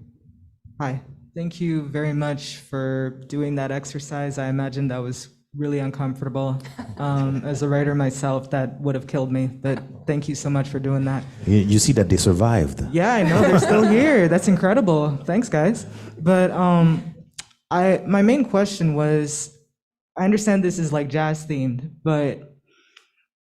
Hi. Thank you very much for doing that exercise. I imagine that was really uncomfortable. As a writer myself, that would have killed me, but thank you so much for doing that. You see that they survived. Yeah, I know, they're still here. That's incredible. Thanks, guys. But my main question was, I understand this is like jazz themed, but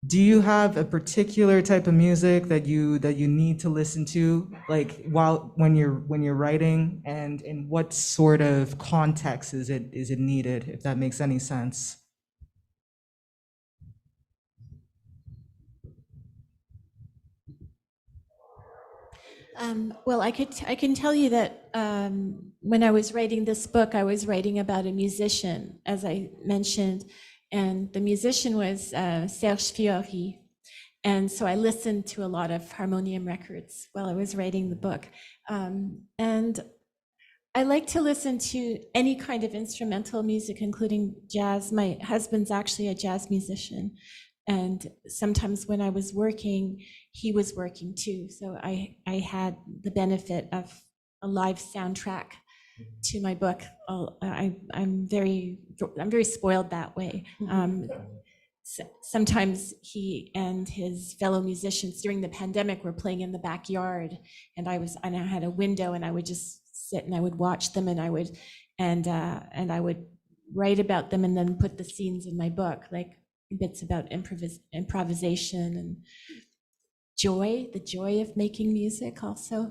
do you have a particular type of music that you need to listen to, like when you're writing, and in what sort of context is it needed, if that makes any sense? Well, I can tell you that when I was writing this book, I was writing about a musician, as I mentioned, and the musician was Serge Fiori. And so I listened to a lot of harmonium records while I was writing the book. And I like to listen to any kind of instrumental music, including jazz. My husband's actually a jazz musician. And sometimes when I was working, he was working too. So I had the benefit of a live soundtrack to my book. I'm very spoiled that way. Sometimes he and his fellow musicians during the pandemic were playing in the backyard, and I had a window, and I would just sit and I would watch them, and I would write about them, and then put the scenes in my book, like bits about improvisation and the joy of making music also,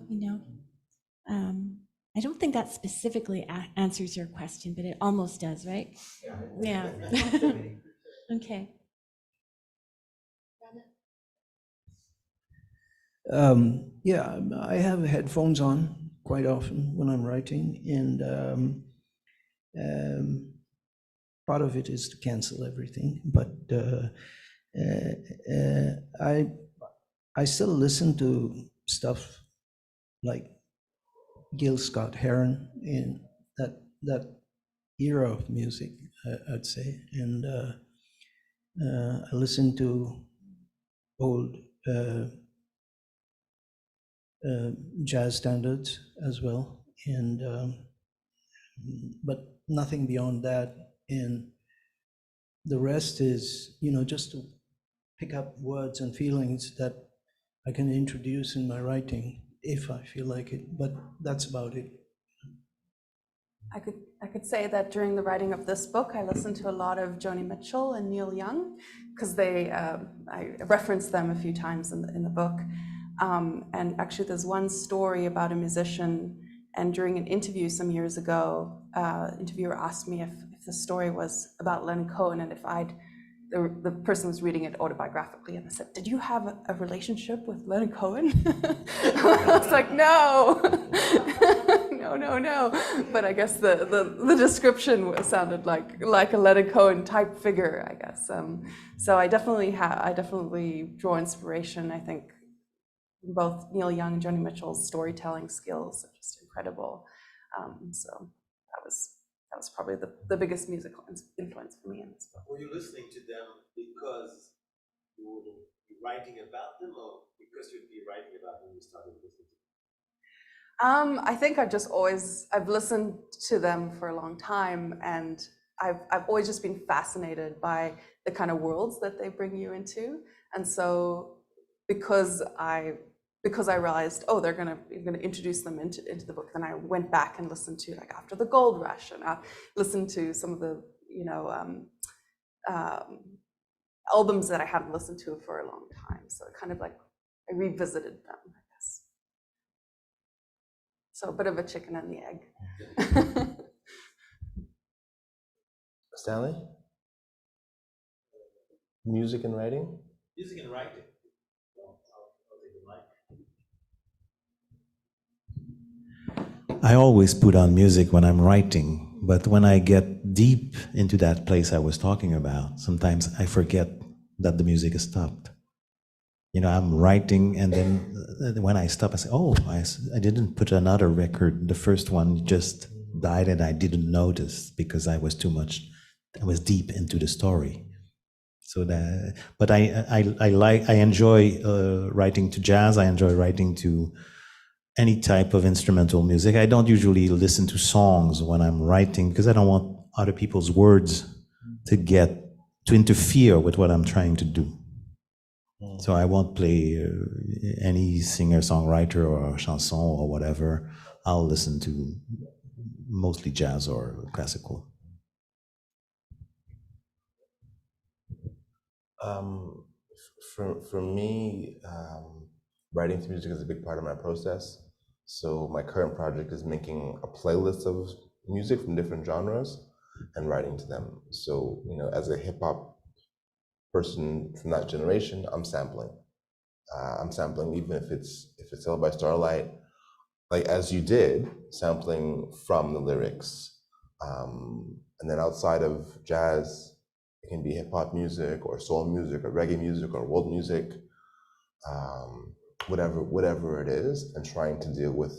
I don't think that specifically answers your question, but it almost does, right? Yeah. Okay. Yeah, I have headphones on quite often when I'm writing, and part of it is to cancel everything, but I still listen to stuff like Gil Scott-Heron in that era of music, I'd say, and I listen to old jazz standards as well, and but nothing beyond that. And the rest is, just to pick up words and feelings that I can introduce in my writing if I feel like it, but that's about it. I could say that during the writing of this book, I listened to a lot of Joni Mitchell and Neil Young, because I referenced them a few times in the book. And actually, there's one story about a musician, and during an interview some years ago, interviewer asked me if the story was about Leonard Cohen, and if the person was reading it autobiographically, and I said, "Did you have a relationship with Leonard Cohen?" I was like, "No, no." But I guess the description sounded like a Leonard Cohen type figure, I guess. So I definitely draw inspiration. I think both Neil Young and Joni Mitchell's storytelling skills are just incredible. So that was probably the biggest musical influence for me in this book. Were you listening to them because you would be writing about them, or because you'd be writing about them you started listening to them? I think I've listened to them for a long time, and I've always just been fascinated by the kind of worlds that they bring you into. And so because I realized, oh, you're gonna introduce them into the book, then I went back and listened to, like, After the Gold Rush, and I listened to some of the albums that I hadn't listened to for a long time. So it kind of like I revisited them, I guess. So a bit of a chicken and the egg. Stanley? Music and writing? Music and writing. I always put on music when I'm writing, but when I get deep into that place I was talking about, sometimes I forget that the music is stopped. I'm writing, and then when I stop, I say, oh, I didn't put another record. The first one just died, and I didn't notice because I was deep into the story. So but I enjoy writing to jazz. I enjoy writing to any type of instrumental music. I don't usually listen to songs when I'm writing because I don't want other people's words to interfere with what I'm trying to do. So I won't play any singer-songwriter or chanson or whatever. I'll listen to mostly jazz or classical. For me, writing to music is a big part of my process. So my current project is making a playlist of music from different genres and writing to them. So, as a hip hop person from that generation, I'm sampling. Even if it's Sailed by Starlight, like as you did, sampling from the lyrics. And then outside of jazz, it can be hip hop music or soul music or reggae music or world music. Whatever it is, and trying to deal with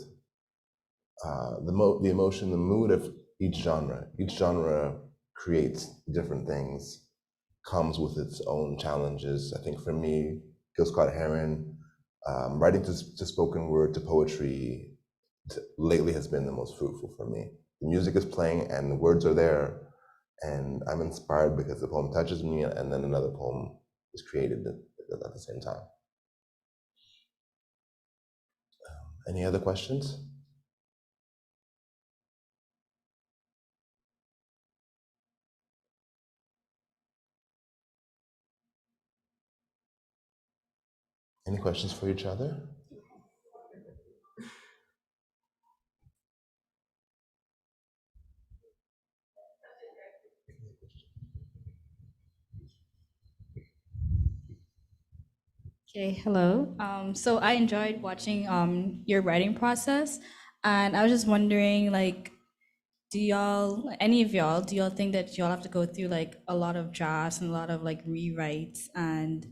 the emotion, the mood of each genre. Each genre creates different things, comes with its own challenges. I think for me, Gil Scott-Heron, writing to spoken word, to poetry, lately has been the most fruitful for me. The music is playing and the words are there, and I'm inspired because the poem touches me, and then another poem is created at the same time. Any other questions? Any questions for each other? Okay, hello. So I enjoyed watching your writing process, and I was just wondering, like, do y'all think that y'all have to go through like a lot of drafts and a lot of like rewrites and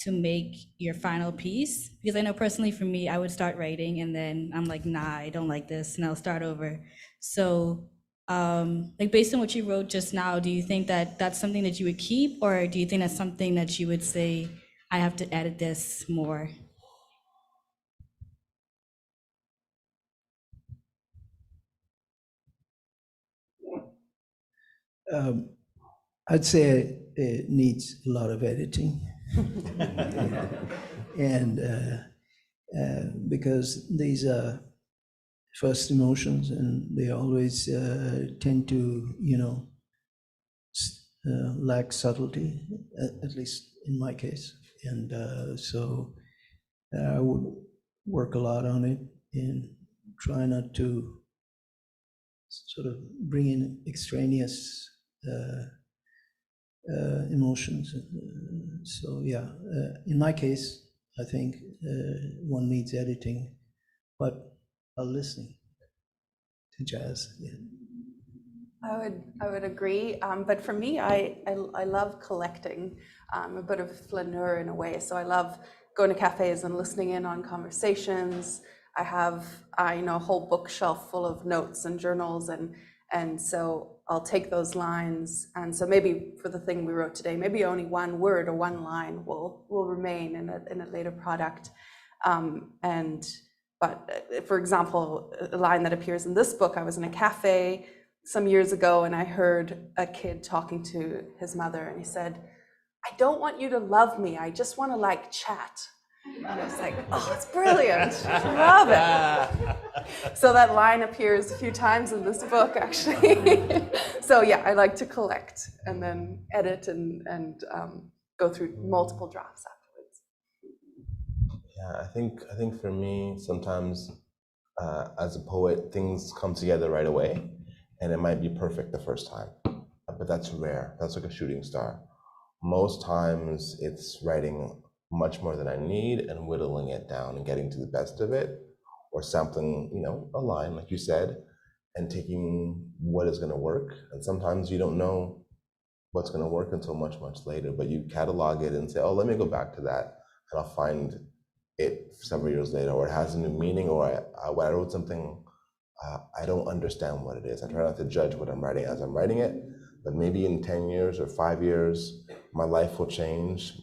to make your final piece? Because I know personally for me, I would start writing and then I'm like, nah, I don't like this, and I'll start over. So like based on what you wrote just now, do you think that that's something that you would keep, or do you think that's something that you would say, I have to edit this more? I'd say it needs a lot of editing. And because these are first emotions, and they always tend to, lack subtlety, at least in my case. And so I would work a lot on it and try not to sort of bring in extraneous emotions. So yeah, in my case, I think one needs editing, but listening to jazz. Yeah. I would agree, but for me, I love collecting. I'm a bit of a flaneur in a way, so I love going to cafes and listening in on conversations. I have a whole bookshelf full of notes and journals, and so I'll take those lines, and so maybe for the thing we wrote today, maybe only one word or one line will remain in a later product. But for example, a line that appears in this book, I was in a cafe some years ago and I heard a kid talking to his mother, and he said, "I don't want you to love me, I just want to chat." And I was like, oh, it's brilliant, love it. So that line appears a few times in this book, actually. So yeah, I like to collect and then edit and go through multiple drafts afterwards. Yeah, I think for me, sometimes as a poet, things come together right away, and it might be perfect the first time, but that's rare. That's like a shooting star. Most times it's writing much more than I need and whittling it down and getting to the best of it, or sampling, a line, like you said, and taking what is going to work. And sometimes you don't know what's going to work until much, much later, but you catalog it and say, oh, let me go back to that, and I'll find it several years later, or it has a new meaning, or when I wrote something, I don't understand what it is. I try not to judge what I'm writing as I'm writing it, but maybe in 10 years or 5 years, my life will change,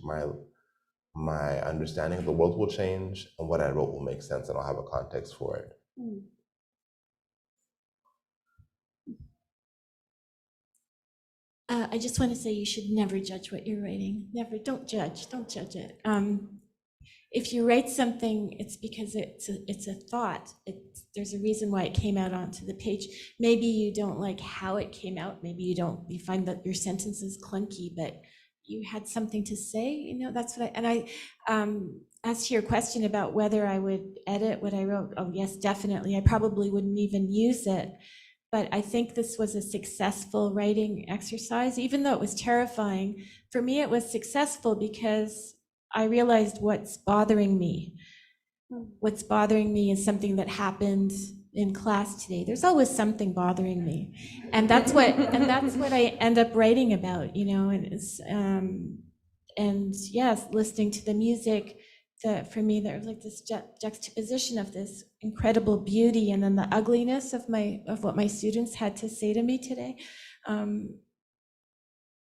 my understanding of the world will change, and what I wrote will make sense, and I'll have a context for it. I just want to say you should never judge what you're writing. Never, don't judge it. If you write something, it's because it's a thought. There's a reason why it came out onto the page. Maybe you don't like how it came out. Maybe you find that your sentence is clunky, but you had something to say, that's what as to your question about whether I would edit what I wrote, oh yes, definitely. I probably wouldn't even use it, but I think this was a successful writing exercise, even though it was terrifying. For me, it was successful because I realized what's bothering me. What's bothering me is something that happened in class today. There's always something bothering me, and that's what I end up writing about, and yes, listening to the music. For me, there was like this juxtaposition of this incredible beauty and then the ugliness of what my students had to say to me today.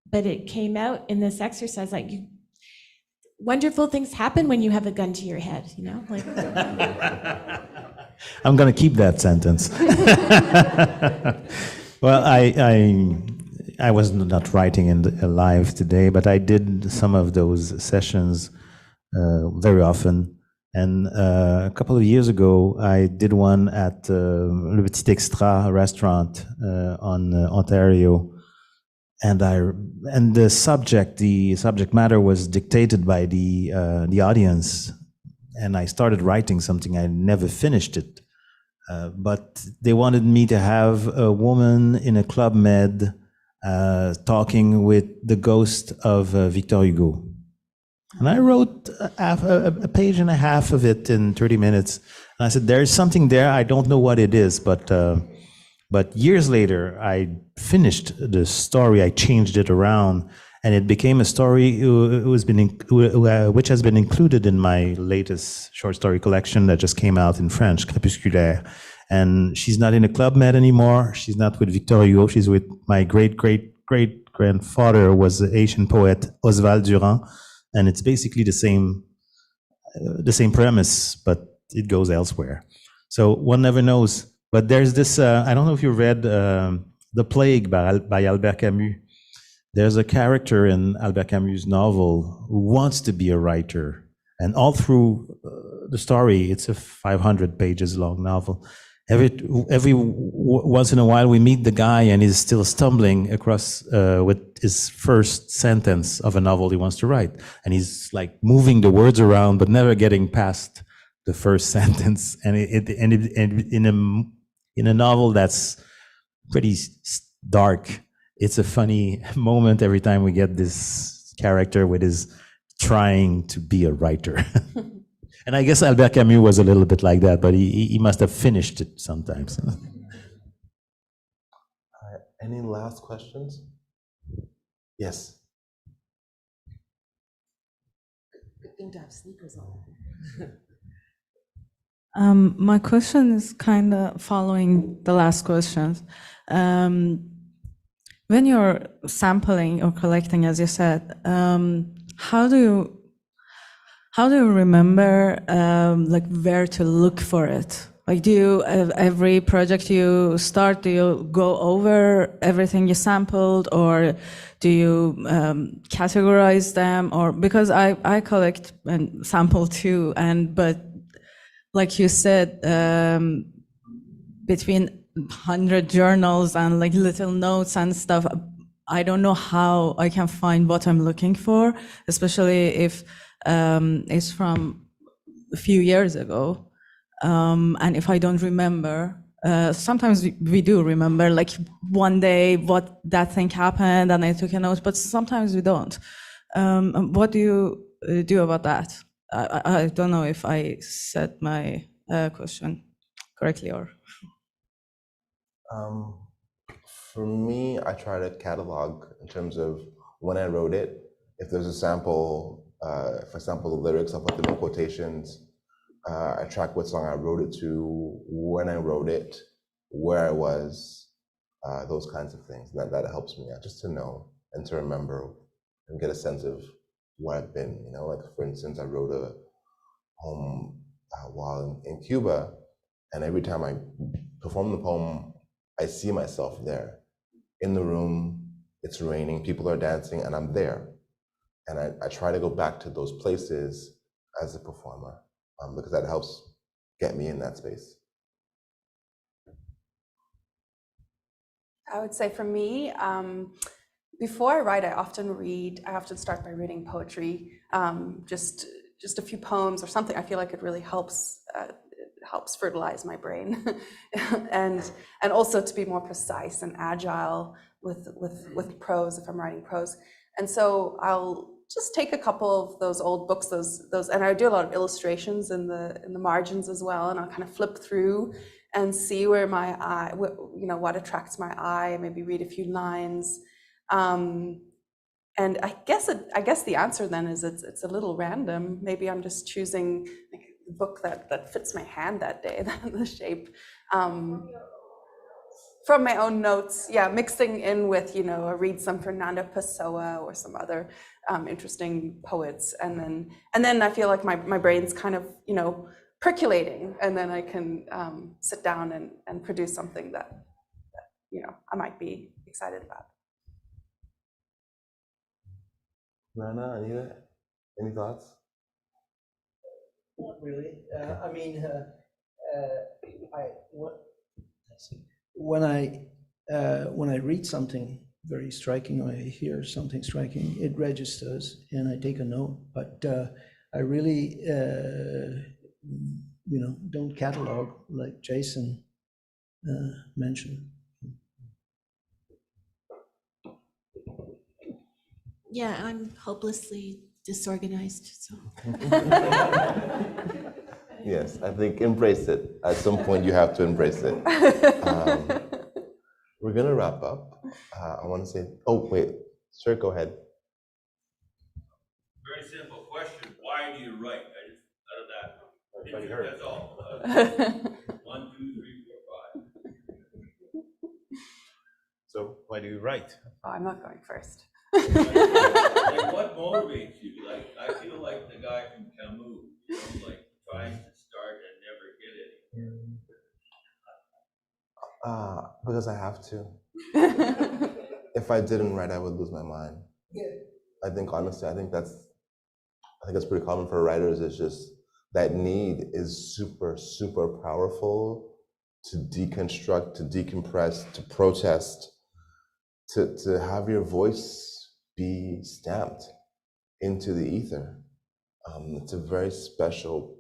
But it came out in this exercise, wonderful things happen when you have a gun to your head, I'm going to keep that sentence. Well, I was not writing live today, but I did some of those sessions very often. And a couple of years ago, I did one at Le Petit Extra restaurant on Ontario. And the subject matter was dictated by the audience, and I started writing something. I never finished it, but they wanted me to have a woman in a Club Med talking with the ghost of Victor Hugo, and I wrote a page and a half of it in 30 minutes. And I said, "There's something there. I don't know what it is, But years later, I finished the story. I changed it around, and it became a story which has been included in my latest short story collection that just came out in French, Crépusculaire. And she's not in a Club Med anymore. She's not with Victor Hugo. She's with my great-great-great-grandfather, was the Asian poet Oswald Durand, and it's basically the same premise, but it goes elsewhere. So one never knows. But there's this, I don't know if you read The Plague by Albert Camus. There's a character in Albert Camus' novel who wants to be a writer. And all through the story, it's a 500 pages long novel. once in a while we meet the guy and he's still stumbling across with his first sentence of a novel he wants to write, and he's like moving the words around but never getting past the first sentence. And in a novel that's pretty dark, it's a funny moment every time we get this character with his trying to be a writer. And I guess Albert Camus was a little bit like that, but he must have finished it sometimes. Any last questions? Yes. Good thing to have sneakers on. My question is kind of following the last questions. When you're sampling or collecting, as you said, how do you remember like where to look for it? Like, do you every project you start, do you go over everything you sampled, or do you categorize them? Or because I collect and sample too, but like you said, between 100 journals and like little notes and stuff, I don't know how I can find what I'm looking for, especially if it's from a few years ago. And if I don't remember, sometimes we do remember, like one day what that thing happened and I took a note, but sometimes we don't. What do you do about that? I don't know if I said my question correctly or. For me, I try to catalog in terms of when I wrote it. If there's a sample, if I sample the lyrics, I'll put them in quotations. I track what song I wrote it to, when I wrote it, where I was, those kinds of things. That helps me out, just to know and to remember and get a sense of where I've been. You know, like for instance, I wrote a poem while in Cuba, and every time I perform the poem, I see myself there in the room. It's raining, people are dancing, and I'm there. And I try to go back to those places as a performer, because that helps get me in that space. I would say for me, before I write, I often start by reading poetry, just a few poems or something. I feel like it really helps fertilize my brain, and also to be more precise and agile with prose if I'm writing prose. And so I'll just take a couple of those old books, those, and I do a lot of illustrations in the margins as well, and I'll kind of flip through and see where my eye, what attracts my eye, maybe read a few lines. And I guess the answer then is it's a little random. Maybe I'm just choosing like a book that fits my hand that day, the shape. From my own notes, yeah, mixing in with, I read some Fernando Pessoa or some other interesting poets, and then I feel like my brain's kind of, percolating, and then I can sit down and produce something that I might be excited about. Rana, Anita, any thoughts? Not really. I mean, when I read something very striking or I hear something striking, it registers and I take a note. But I really, don't catalog like Jason mentioned. Yeah, I'm hopelessly disorganized, so. Yes, I think embrace it. At some point, you have to embrace it. We're gonna wrap up. I want to say, oh wait, sir, go ahead. Very simple question. Why do you write? I just out of that. Everybody heard. That's all. 1, 2, 3, 4, 5. So why do you write? Oh, I'm not going first. Like, what motivates you? Like, I feel like the guy from Camus, like tries to start and never get it. Because I have to. If I didn't write, I would lose my mind. I think honestly, I think that's pretty common for writers. It's just that need is super, super powerful, to deconstruct, to decompress, to protest, to have your voice be stamped into the ether. It's a very special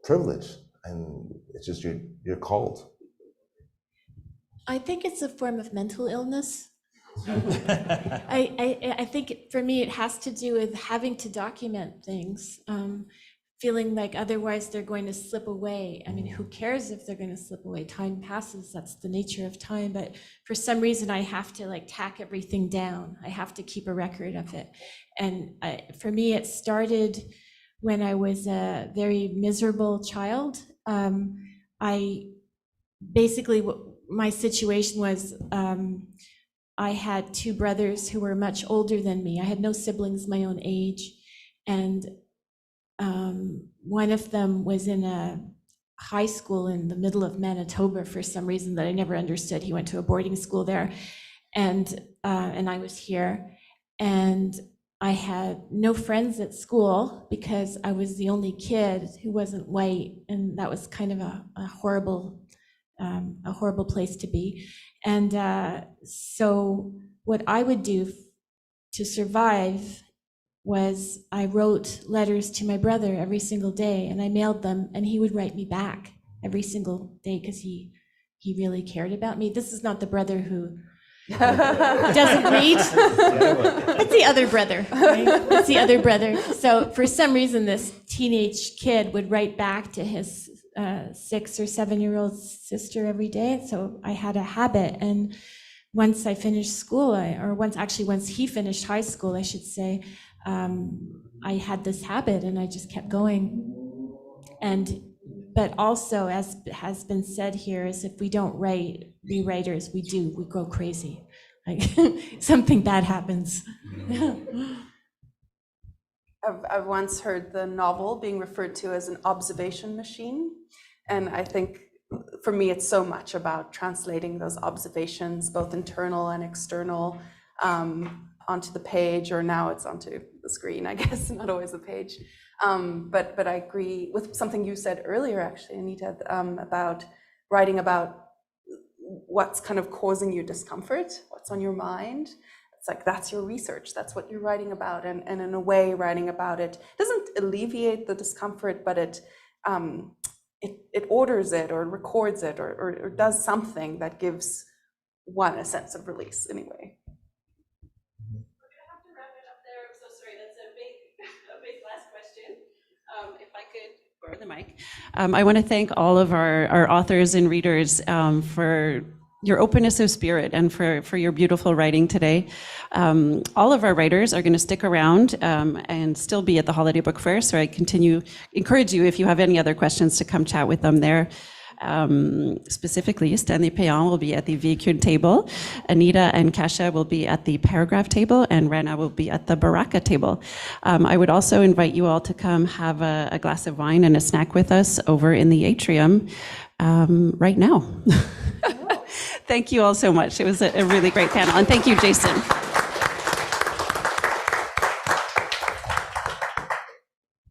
privilege, and it's just you're called. I think it's a form of mental illness. I think for me, it has to do with having to document things, feeling like otherwise they're going to slip away. I mean, who cares if they're going to slip away? Time passes, that's the nature of time. But for some reason, I have to like tack everything down. I have to keep a record of it. And for me, it started when I was a very miserable child. I basically, my situation was, I had two brothers who were much older than me. I had no siblings my own age. And one of them was in a high school in the middle of Manitoba for some reason that I never understood. He went to a boarding school there, and I was here. And I had no friends at school because I was the only kid who wasn't white, and that was kind of a horrible place to be. And so what I would do to survive was I wrote letters to my brother every single day, and I mailed them, and he would write me back every single day because he really cared about me. This is not the brother who doesn't read. It's the other brother, right? It's the other brother. So for some reason, this teenage kid would write back to his 6 or 7-year-old sister every day. So I had a habit. And once I finished school, once he finished high school, I should say, I had this habit and I just kept going. But also, as has been said here, is if we don't be writers, we go crazy. Like something bad happens. I've once heard the novel being referred to as an observation machine. And I think for me, it's so much about translating those observations, both internal and external, onto the page, or now it's onto the screen, I guess, not always the page. But I agree with something you said earlier, actually, Anita, about writing about what's kind of causing you discomfort, what's on your mind. It's like, that's your research, that's what you're writing about. And in a way, writing about it doesn't alleviate the discomfort, but it orders it or records it or does something that gives one a sense of release anyway. The mic. I want to thank all of our authors and readers for your openness of spirit and for your beautiful writing today. All of our writers are going to stick around and still be at the Holiday Book Fair, so I encourage you, if you have any other questions, to come chat with them there. Specifically, Stanley Payan will be at the Véhicule table, Anita and Kasia will be at the Paragraph table, and Rana will be at the Baraka table. I would also invite you all to come have a glass of wine and a snack with us over in the atrium right now. Thank you all so much. It was a really great panel, and thank you, Jason.